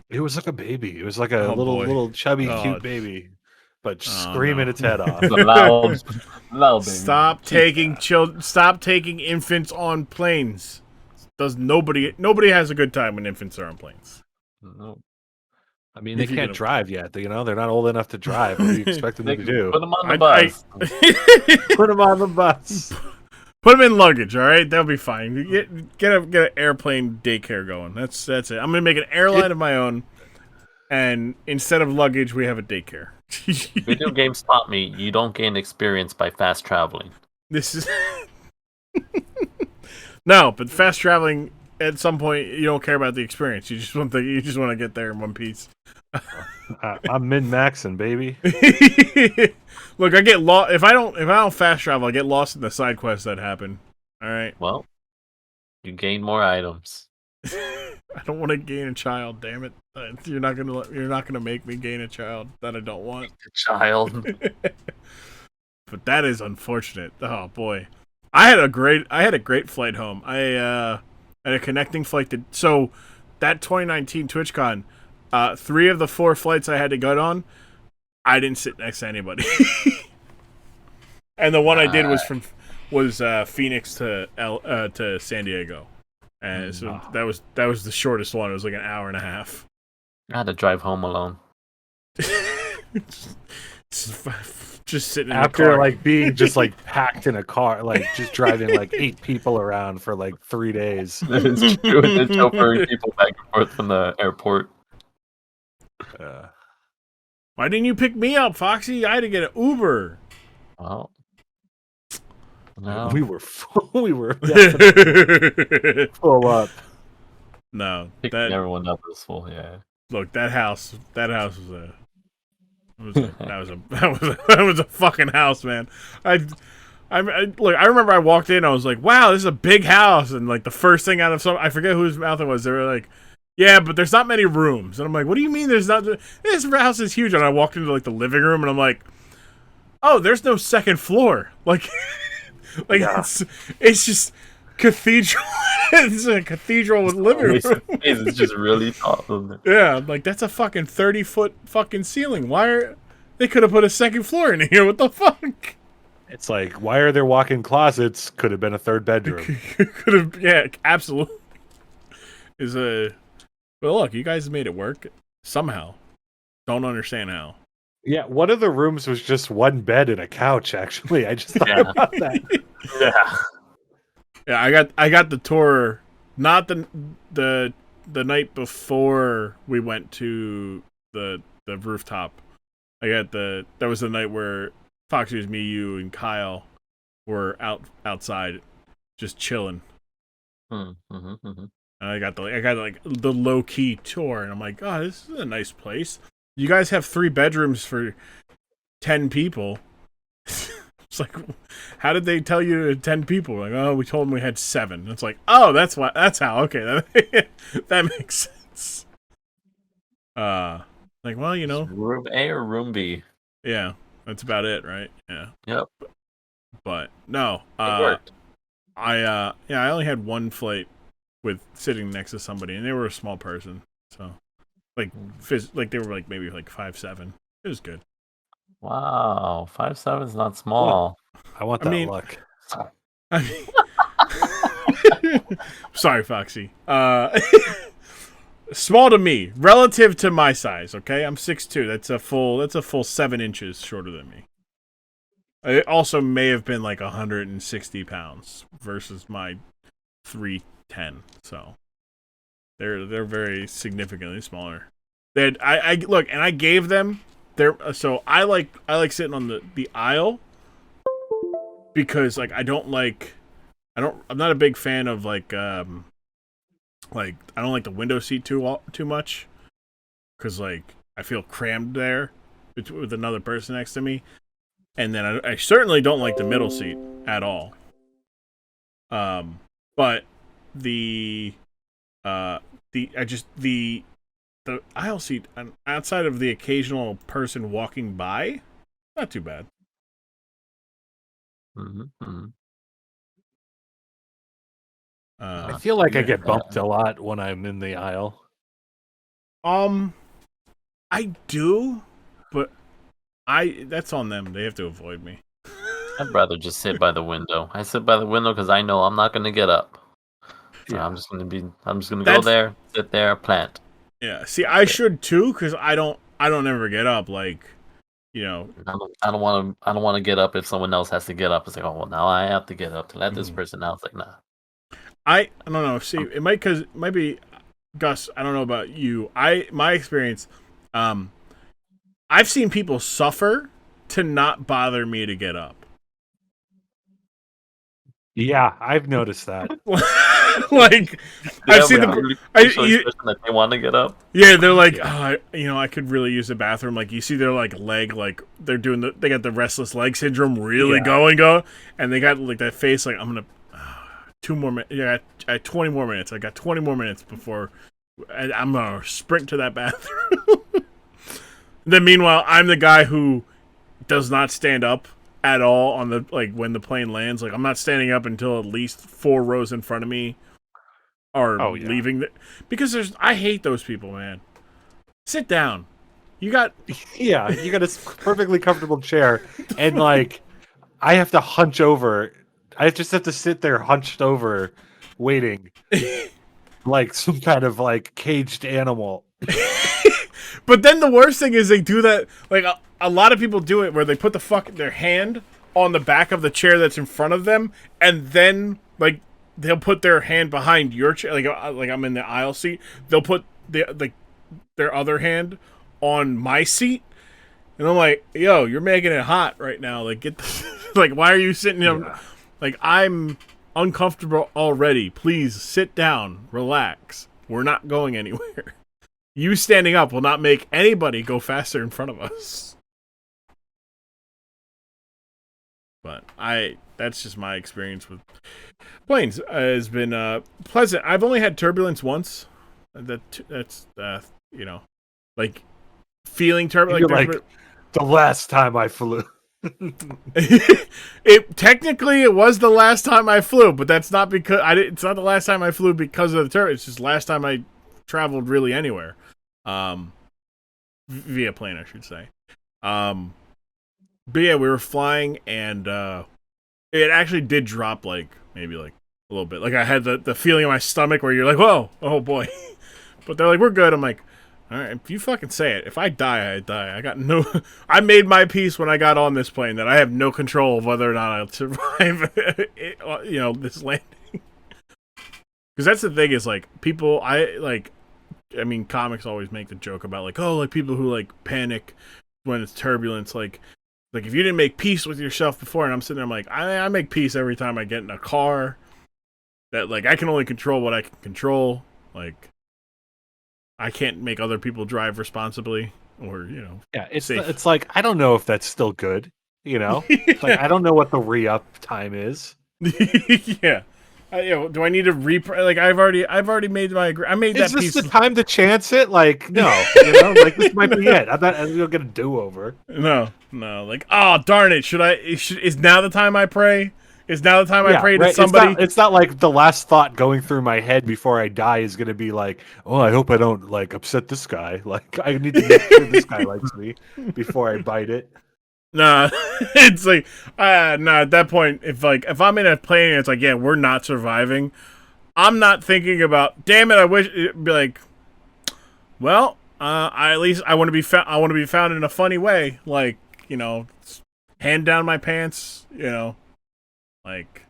It was like a baby. It was like a little chubby, cute baby. But screaming its head off. Loud baby. Stop taking infants on planes. Nobody has a good time when infants are on planes. No. I mean, they can't drive yet. You know, they're not old enough to drive. What do you expect them to do? Put them on the bus. Put them on the bus. Put them in luggage. All right, that'll be fine. Get an airplane daycare going. That's it. I'm gonna make an airline of my own, and instead of luggage, we have a daycare. Video games taught me you don't gain experience by fast traveling. This is no, but fast traveling at some point you don't care about the experience. You just want to get there in one piece. I'm min-maxing, baby. Look, I get lost if I don't fast travel. I get lost in the side quests that happen. All right. Well, you gain more items. I don't want to gain a child. Damn it! You're not gonna make me gain a child that I don't want. A child. But that is unfortunate. Oh boy, I had a great flight home. I had a connecting flight so that 2019 TwitchCon, 3 of the 4 flights I had to go on, I didn't sit next to anybody. And the one I did was Phoenix to San Diego. And so that was the shortest one. It was like an hour and a half. I had to drive home alone. just sitting in after the car. like being just like packed in a car, like just driving like 8 people around for like 3 days. It's true. It's chauffeuring people back and forth from the airport. Why didn't you pick me up, Foxy? I had to get an Uber. Well, no. We were definitely full up. No, Picking everyone up was full. Yeah. Look, that house was that was a fucking house, man. I remember I walked in, I was like, wow, this is a big house, and like the first thing out of I forget whose mouth it was, they were like, yeah, but there's not many rooms. And I'm like, what do you mean there's not? This house is huge. And I walked into like the living room, and I'm like, oh, there's no second floor. Like, yeah. It's just cathedral. It's a cathedral with living room. It's just really tall. Yeah, like that's a fucking 30-foot fucking ceiling. They could have put a second floor in here? What the fuck? It's like, why are there walk-in closets? Could have been a 3rd bedroom. Could have, yeah, absolutely. Well, look, you guys made it work somehow. Don't understand how. Yeah, one of the rooms was just 1 bed and a couch. Actually, I just thought about that. Yeah, I got the tour. Not the night before we went to the rooftop. That was the night where Foxy was me, you, and Kyle were outside, just chilling. Mm-hmm. I got like the low key tour, and I'm like, oh, this is a nice place. You guys have 3 bedrooms for 10 people. It's like, how did they tell you 10 people? Like, oh, we told them we had 7. It's like, oh, that's why. That's how. Okay, that makes sense. Like, well, you know, Room A or room B? yeah, that's about it, right? Yeah. Yep. But no, It worked. I only had one flight with sitting next to somebody, and they were a small person, so like they were like maybe like 5'7". It was good. Wow, 5'7" is not small. I want I that mean- luck. I mean, sorry, Foxy. Small to me, relative to my size. Okay, I'm 6'2". That's a full 7 inches shorter than me. It also may have been like 160 pounds versus my 310. So they're very significantly smaller. I look, and I gave them their. So I like sitting on the aisle because like I'm not a big fan of like I don't like the window seat too much because like I feel crammed there with another person next to me, and then I certainly don't like the middle seat at all. But the aisle seat outside of the occasional person walking by, not too bad. Mm-hmm. I feel like I yeah. get bumped a lot when I'm in the aisle. I do, but that's on them. They have to avoid me. I'd rather just sit by the window. I sit by the window because I know I'm not going to get up. So Yeah. I'm just going to go there, sit there, plant. Yeah. See, I should too because I don't ever get up. Like, you know. I don't want to get up if someone else has to get up. It's like, oh well, now I have to get up to let this person out. It's like, nah. I don't know. See, it might be Gus. I don't know about you. My experience. I've seen people suffer to not bother me to get up. Yeah, I've noticed that. Like I've seen that they want to get up. Yeah, they're like, oh, I could really use the bathroom. Like you see their like leg, like they got the restless leg syndrome really going, and they got like that face, like I'm gonna 2 more minutes. Yeah, I 20 more minutes. I got 20 more minutes before I'm gonna sprint to that bathroom. Then meanwhile, I'm the guy who does not stand up at all on the when the plane lands. Like I'm not standing up until at least 4 rows in front of me are leaving. Because I hate those people, man. Sit down. You got you got a perfectly comfortable chair, and like I have to hunch over. I just have to sit there hunched over, waiting, like some kind of like caged animal. But then the worst thing is they do that. Like a lot of people do it where they put their hand on the back of the chair that's in front of them, and then like they'll put their hand behind your chair. Like I'm in the aisle seat. They'll put their other hand on my seat, and I'm like, "Yo, you're making it hot right now. Like get like why are you sitting here? Yeah. Like I'm uncomfortable already. Please sit down, relax. We're not going anywhere." You standing up will not make anybody go faster in front of us. But that's just my experience with planes. Has been pleasant. I've only had turbulence once. That's like feeling turbulence. Like the last time I flew. It was the last time I flew, but that's not because it's not the last time I flew because of the turbulence. It's just the last time I traveled really anywhere. Via plane, I should say. But yeah, we were flying, and it actually did drop maybe a little bit. Like I had the feeling in my stomach where you're like, whoa, oh boy. But they're like, we're good. I'm like, all right, if you fucking say it. If I die, I die. I made my peace when I got on this plane that I have no control of whether or not I'll survive this landing. Because that's the thing is people, comics always make the joke about people who panic when it's turbulence, like if you didn't make peace with yourself before, and I'm sitting there, I'm like, I make peace every time I get in a car, That like I can only control what I can control. Like I can't make other people drive responsibly or Yeah, safe. it's like I don't know if that's still good. It's like I don't know what the re-up time is. Yeah. Do I need to like I've already made my I made Is that this piece. the time to chance it? Like no, like this might be it. I'm not gonna get a do-over. No. Like oh darn it! Is now the time I pray? Is now the time I pray to somebody? It's not like the last thought going through my head before I die is gonna be like, oh, I hope I don't like upset this guy. Like I need to make sure this guy likes me before I bite it. Nah, it's like, nah. At that point, if I'm in a plane, and it's like, yeah, we're not surviving. I'm not thinking about. Damn it! I wish it'd be like, well, I at least I want to be found. I want to be found in a funny way, like hand down my pants, like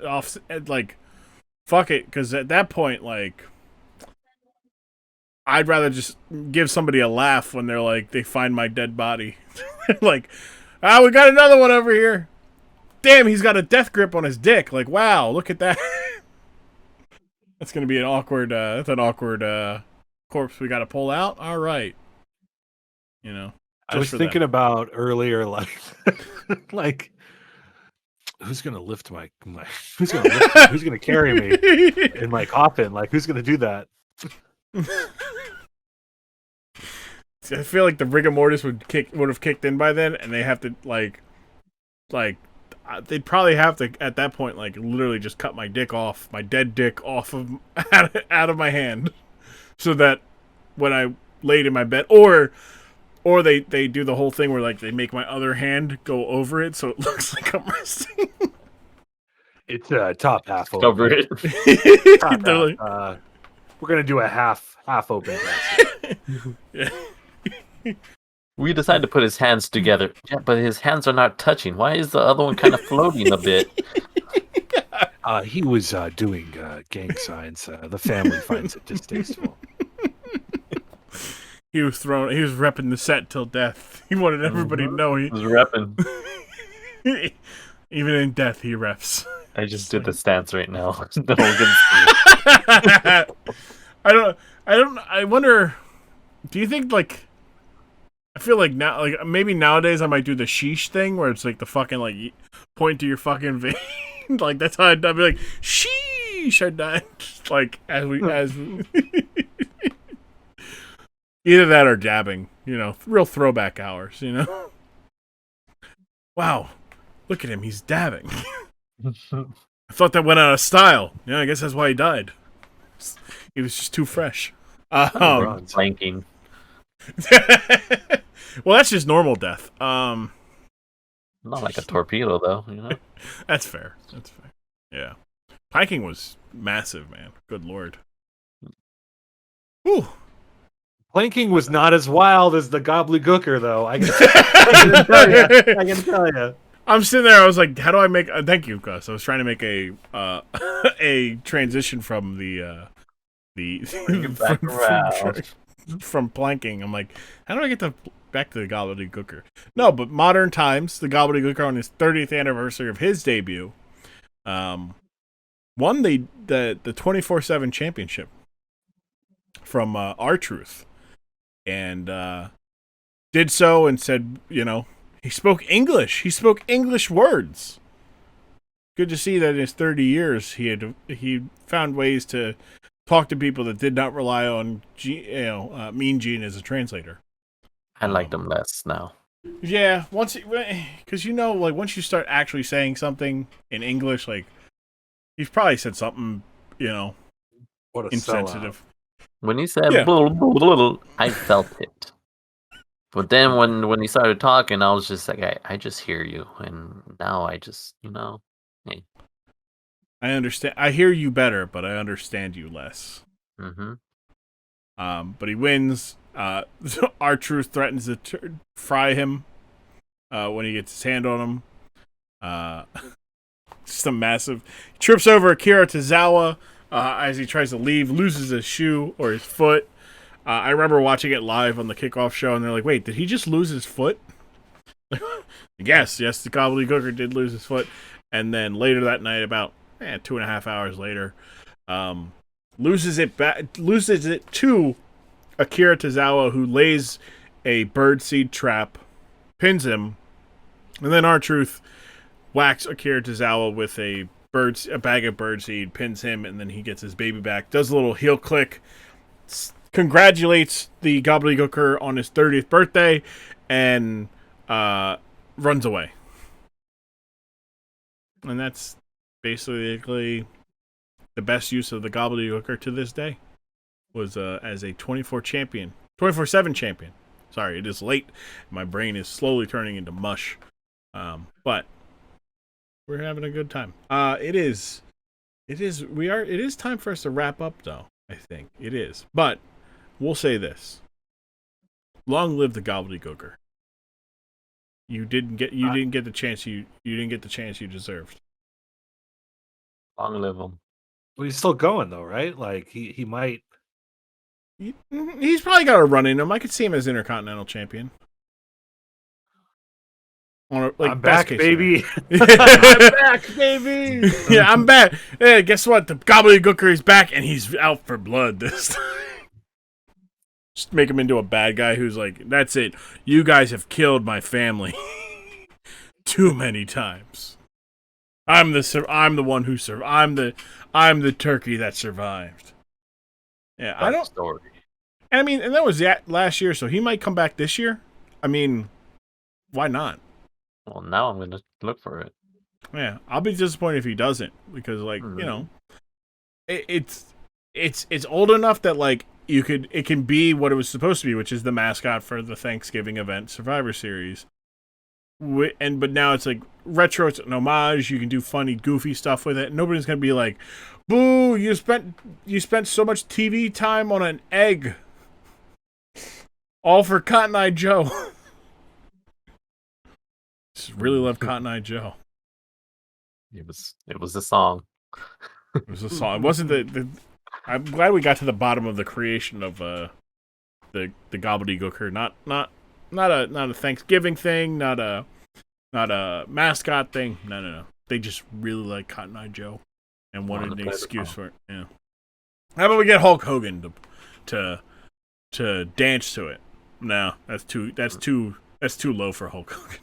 off, like fuck it, because at that point, like. I'd rather just give somebody a laugh when they're like, they find my dead body. Like, we got another one over here. Damn, he's got a death grip on his dick. Like, wow, look at that. That's going to be an awkward, corpse we got to pull out. All right. I was thinking about earlier, like, like, who's going to lift my who's going to carry me in my coffin? Like, who's going to do that? I feel like the rigor mortis would have kicked in by then, and they have to like they'd probably have to at that point like literally just cut my dead dick off of out of my hand, so that when I laid in my bed, or they do the whole thing where like they make my other hand go over it so it looks like I'm resting. It's top half Cover open. it. Top half. We're gonna do a half open. Yeah. We decided to put his hands together. Yeah, but his hands are not touching. Why is the other one kind of floating a bit? He was doing gang signs. The family finds it distasteful. He was repping the set till death. He wanted everybody to know he was repping. Even in death, he reps. I just did the stance right now. No one can see. I wonder. Do you think like? I feel like now, like maybe nowadays, I might do the sheesh thing where it's like the fucking like point to your fucking vein. Like that's how I'd be like sheesh. I died. Like as either that or dabbing. Real throwback hours. Wow, look at him. He's dabbing. I thought that went out of style. Yeah, I guess that's why he died. He was just too fresh. Flanking. Well, that's just normal death. Not like a torpedo, though. That's fair. Yeah, planking was massive, man. Good lord. Ooh. Planking was not as wild as the Gobbledy Gooker, though. I can tell you. I'm sitting there. I was like, "How do I make?" Thank you, Gus. I was trying to make a a transition from from planking. I'm like, how do I get back to the Gobbledy Gooker? No, but modern times, the Gobbledy Gooker on his 30th anniversary of his debut, won the 24/7 championship from R-Truth, and did so and said, he spoke English. He spoke English words. Good to see that in his 30 years he found ways to talk to people that did not rely on Mean Gene as a translator. I like them less now. Yeah, because like once you start actually saying something in English, like he's probably said something, what a insensitive. When he said blah, blah, blah, blah, I felt it. But then when he started talking, I was just like, I just hear you, and now I just hey. I understand. I hear you better, but I understand you less. Mm-hmm. But he wins. R-Truth threatens to fry him when he gets his hand on him. Just a massive. He trips over Akira Tozawa as he tries to leave, loses his shoe or his foot. I remember watching it live on the kickoff show, and they're like, wait, did he just lose his foot? Yes, the Gobbledy Gooker did lose his foot. And then later that night, about 2.5 hours later. Loses it to Akira Tozawa, who lays a birdseed trap, pins him, and then R-Truth whacks Akira Tozawa with a bag of birdseed, pins him, and then he gets his baby back. Does a little heel click, congratulates the Gobbledy Gooker on his 30th birthday, and runs away. And that's basically the best use of the Gobbledy Gooker to this day. Was as a 24/7 champion. Sorry, it is late. My brain is slowly turning into mush. But we're having a good time. It is time for us to wrap up, though. I think it is. But we'll say this: long live the Gobbledy Gooker. You didn't get the chance you deserved. Long live him. Well, he's still going though, right? Like he might. He's probably got a run in him. I could see him as Intercontinental Champion. I'm back, baby. I'm back, baby. Yeah, I'm back. Hey, guess what? The Gobbledy Gooker is back, and he's out for blood this time. Just make him into a bad guy who's like, that's it. You guys have killed my family too many times. I'm the one who survived. I'm the turkey that survived. Yeah, I don't. Story. I mean, and that was last year, so he might come back this year. I mean, why not? Well, now I'm gonna look for it. Yeah, I'll be disappointed if he doesn't, because you know, it's old enough that like it can be what it was supposed to be, which is the mascot for the Thanksgiving event Survivor Series. But now it's like retro, it's an homage. You can do funny, goofy stuff with it. Nobody's gonna be like, "Boo! You spent so much TV time on an egg, all for Cotton Eye Joe." Just really love Cotton Eye Joe. It was a song. It was a song. It wasn't the. I'm glad we got to the bottom of the creation of the Gobbledy Gooker. Not a Thanksgiving thing. Not a mascot thing. No. They just really like Cotton Eye Joe and wanted an excuse for it. Yeah. How about we get Hulk Hogan to dance to it? No, that's too low for Hulk Hogan.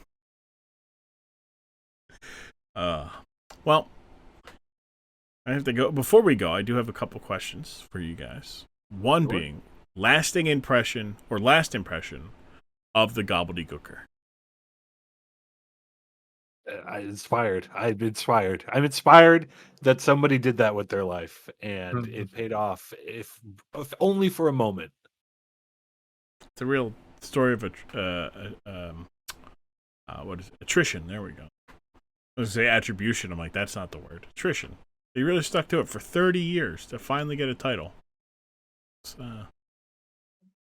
Well, I have to go. Before we go, I do have a couple questions for you guys. One being last impression of the Gobbledy Gooker. I'm inspired. I'm inspired that somebody did that with their life, and it paid off, if only for a moment. It's a real story of attrition. There we go. I was going to say attribution. I'm like, that's not the word. Attrition. He really stuck to it for 30 years to finally get a title. It's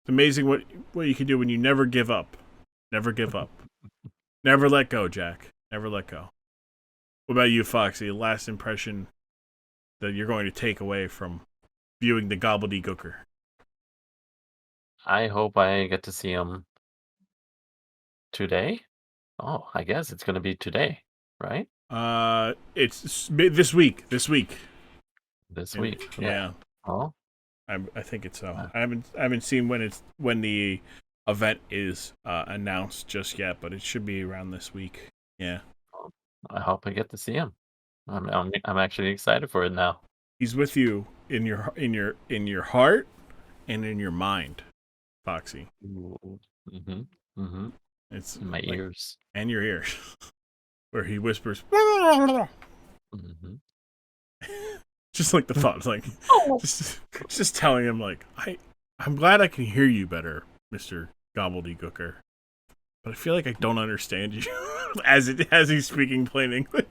amazing what you can do when you never give up. Never give up. Never let go, Jack. Never let go. What about you, Foxy? Last impression that you're going to take away from viewing the Gobbledy Gooker? I hope I get to see him today. Oh, I guess it's going to be today, right? It's this week. This week. Yeah. Oh. I think it's so. I haven't seen when the event is announced just yet, but it should be around this week. Yeah. I hope I get to see him. I'm actually excited for it now. He's with you in your heart and in your mind, Foxy. It's in my ears and your ears, where he whispers. Just like the thoughts, like just telling him, like, I'm glad I can hear you better, Mr. Gobbledy Gooker, but I feel like I don't understand you as he's speaking plain English.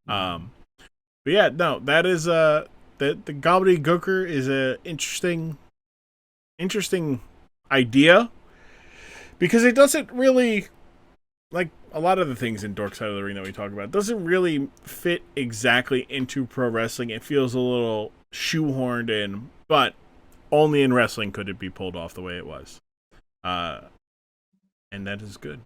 But yeah, no, that is the Gobbledy Gooker is a interesting idea, because it doesn't really, like a lot of the things in Dork Side of the Ring that we talk about, doesn't really fit exactly into pro wrestling. It feels a little shoehorned in, but only in wrestling could it be pulled off the way it was. And that is good.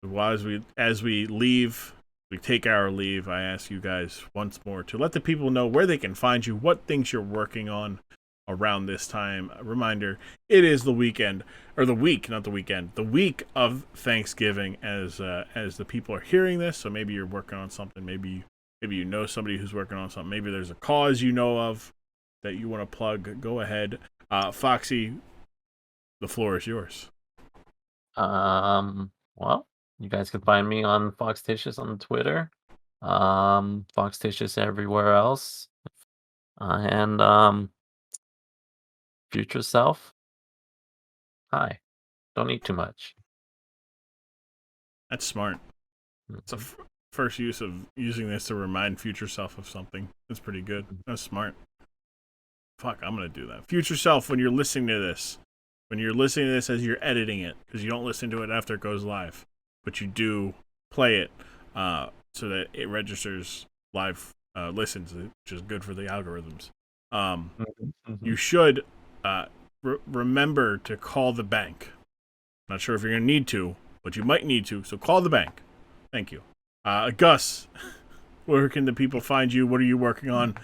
Well, as we leave we take our leave, I ask you guys once more to let the people know where they can find you, what things you're working on around this time. A reminder, it is the weekend, or the week, not the weekend, the week of Thanksgiving as the people are hearing this. So maybe you're working on something, maybe you know somebody who's working on something, maybe there's a cause you know of that you want to plug. Go ahead. Foxy, the floor is yours. Well, you guys can find me on Foxticious on Twitter. Foxticious everywhere else. And future self. Hi. Don't eat too much. That's smart. It's a first use of using this to remind future self of something. That's pretty good. That's smart. Fuck, I'm going to do that. Future self, when you're listening to this as you're editing it, because you don't listen to it after it goes live, but you do play it so that it registers live listens, which is good for the algorithms. You should remember to call the bank. Not sure if you're going to need to, but you might need to, so call the bank. Thank you. Gus, where can the people find you? What are you working on?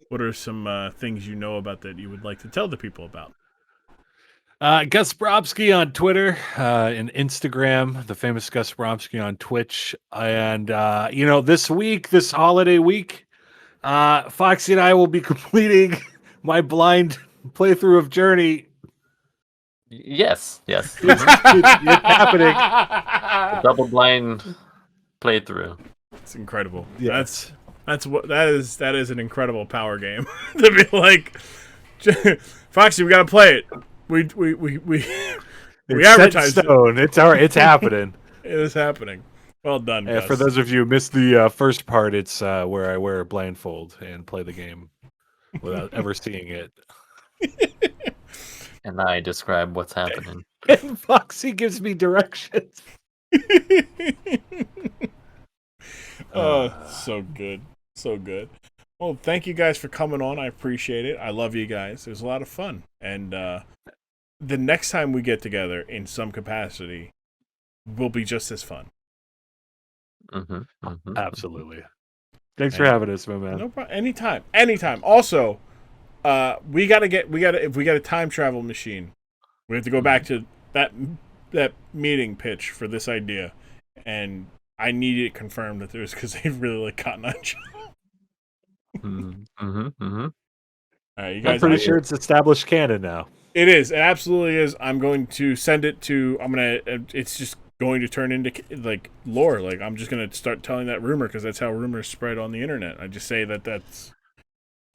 What are some things you know about that you would like to tell the people about? GusBromski on Twitter and Instagram, the famous GusBromski on Twitch. And, this holiday week, Foxy and I will be completing my blind playthrough of Journey. Yes. It's happening. A double blind playthrough. It's incredible. Yes. That is an incredible power game to be like, Foxy, we gotta play it. We advertised it. It's happening. It is happening. Well done, Gus. For those of you who missed the first part, it's where I wear a blindfold and play the game without ever seeing it. And I describe what's happening. And Foxy gives me directions. So good. So good. Well, thank you guys for coming on. I appreciate it. I love you guys. It was a lot of fun. And the next time we get together in some capacity will be just as fun. Absolutely. Thanks for having us, my man. No problem. Anytime. Also, if we got a time travel machine, we have to go back to that meeting pitch for this idea, and I need it confirmed that there's because they really like Cotton Eye Joe. All right, you guys. I'm pretty sure it's established canon now. It is. It absolutely is. I'm going to send it to. It's just going to turn into like lore. Like I'm just going to start telling that rumor because that's how rumors spread on the internet. I just say that's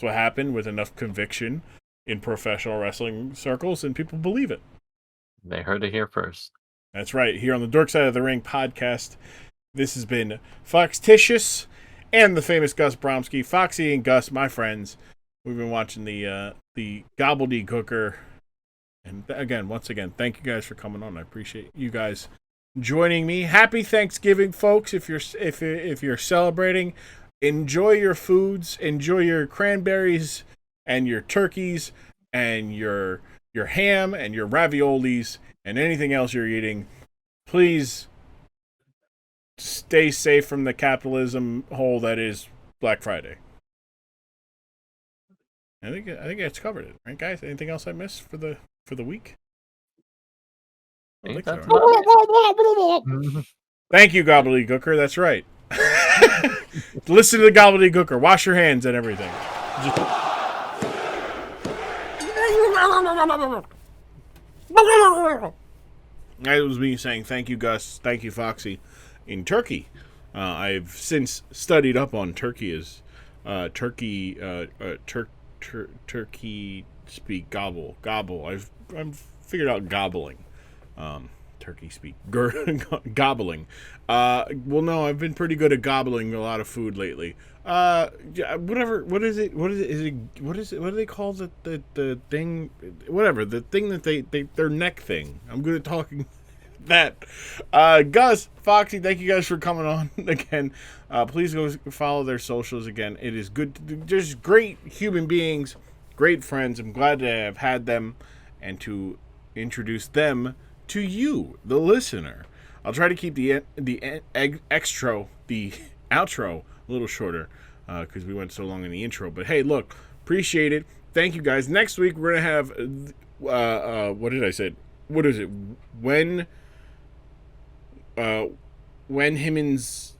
what happened with enough conviction in professional wrestling circles, and people believe it. They heard it here first. That's right. Here on the Dork Side of the Ring podcast, this has been Foxticious and the famous GusBromski. Foxy and Gus, my friends. We've been watching the Gobbledy Gooker. And once again, thank you guys for coming on. I appreciate you guys joining me. Happy Thanksgiving, folks. If you're celebrating, enjoy your foods, enjoy your cranberries and your turkeys and your ham and your raviolis and anything else you're eating. Please stay safe from the capitalism hole that is Black Friday. I think that's covered it, right, guys? Anything else I missed for the week? Thank you, Gobbledy Gooker. That's right. Listen to the Gobbledy Gooker. Wash your hands and everything. That was me saying thank you, Gus. Thank you, Foxy. In Turkey, I've since studied up on Turkey as turkey speak gobble. I've figured out gobbling. Turkey speak gobbling. Well, no, I've been pretty good at gobbling a lot of food lately. Whatever. What is it? What do they call the thing? Whatever, the thing that their neck thing. I'm good at talking that. Gus, Foxy, thank you guys for coming on again. Please go follow their socials again. It is good. Just great human beings, great friends. I'm glad to have had them and to introduce them to you, the listener. I'll try to keep the outro a little shorter because we went so long in the intro. But hey, look, appreciate it. Thank you guys. Next week we're gonna have what did I say? What is it? When Himmons.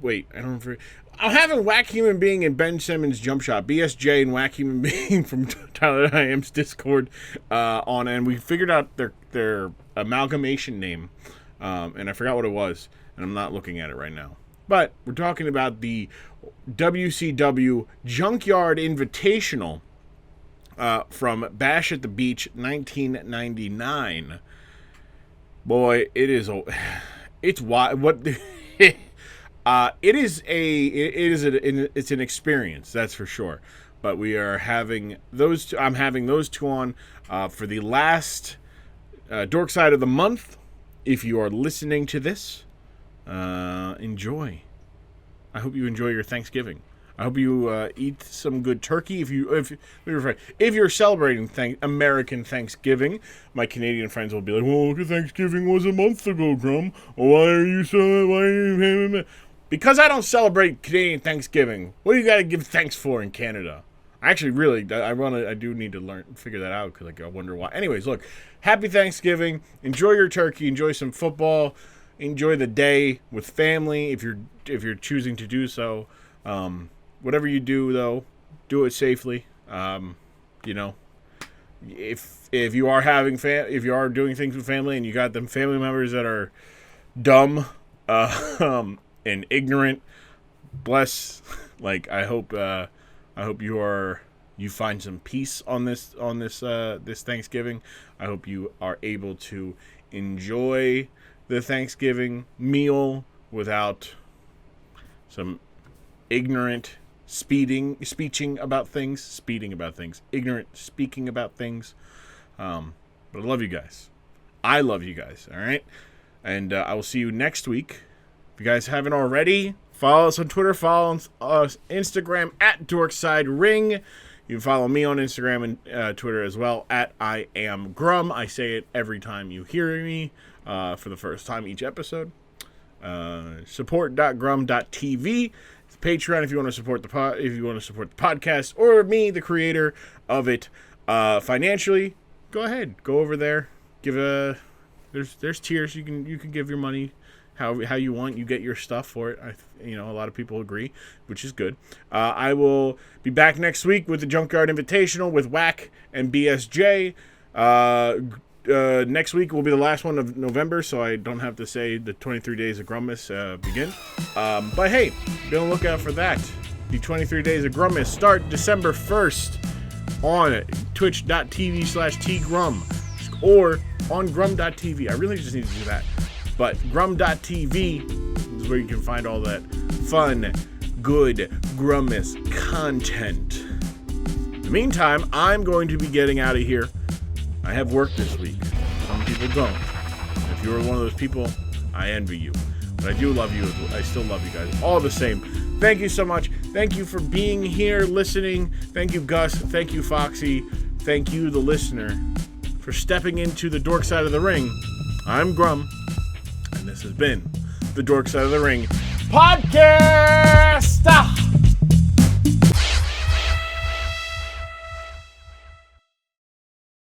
Wait, I don't remember. I'm having Whack Human Being and Ben Simmons Jump Shot, BSJ and Whack Human Being from Tyler and I Am's Discord on, and we figured out their amalgamation name, and I forgot what it was, and I'm not looking at it right now. But we're talking about the WCW Junkyard Invitational from Bash at the Beach 1999. Boy, it's an experience, that's for sure. But we are having those two, I'm having those two on for the last Dork Side of the month. If you are listening to this, enjoy. I hope you enjoy your Thanksgiving. I hope you eat some good turkey. If you're celebrating American Thanksgiving, my Canadian friends will be like, "Well, Thanksgiving was a month ago, Grumm. Why are you Because I don't celebrate Canadian Thanksgiving. What do you got to give thanks for in Canada? Actually, really, I do need to figure that out because I wonder why. Anyways, look, happy Thanksgiving. Enjoy your turkey. Enjoy some football. Enjoy the day with family if you're choosing to do so. Whatever you do, though, do it safely. If you are if you are doing things with family and you got them family members that are dumb and ignorant, bless. I hope you find some peace on this Thanksgiving. I hope you are able to enjoy the Thanksgiving meal without some ignorant speaking about things, ignorant speaking about things. But I love you guys. I love you guys. All right. And I will see you next week. If you guys haven't already, follow us on Twitter, follow us Instagram at Dork Side Ring. You can follow me on Instagram and Twitter as well at I am Grumm. I say it every time you hear me for the first time each episode. Support.grumm.tv. Patreon if you want to support the podcast or me, the creator of it, financially. Go ahead, go over there. There's tiers you can give your money how you want. You get your stuff for it. A lot of people agree, which is good. I will be back next week with the Junkyard Invitational with Whack and BSJ. Next week will be the last one of November, so I don't have to say the 23 days of Grummas begin. But hey, be on the lookout for that. The 23 days of Grummas start December 1st on twitch.tv/tgrum or on grum.tv. I really just need to do that. But grum.tv is where you can find all that fun, good Grummas content. In the meantime, I'm going to be getting out of here. I have work this week. Some people don't. If you're one of those people, I envy you. But I do love you. I still love you guys. All the same. Thank you so much. Thank you for being here, listening. Thank you, Gus. Thank you, Foxy. Thank you, the listener, for stepping into the Dork Side of the Ring. I'm Grumm, and this has been the Dork Side of the Ring podcast.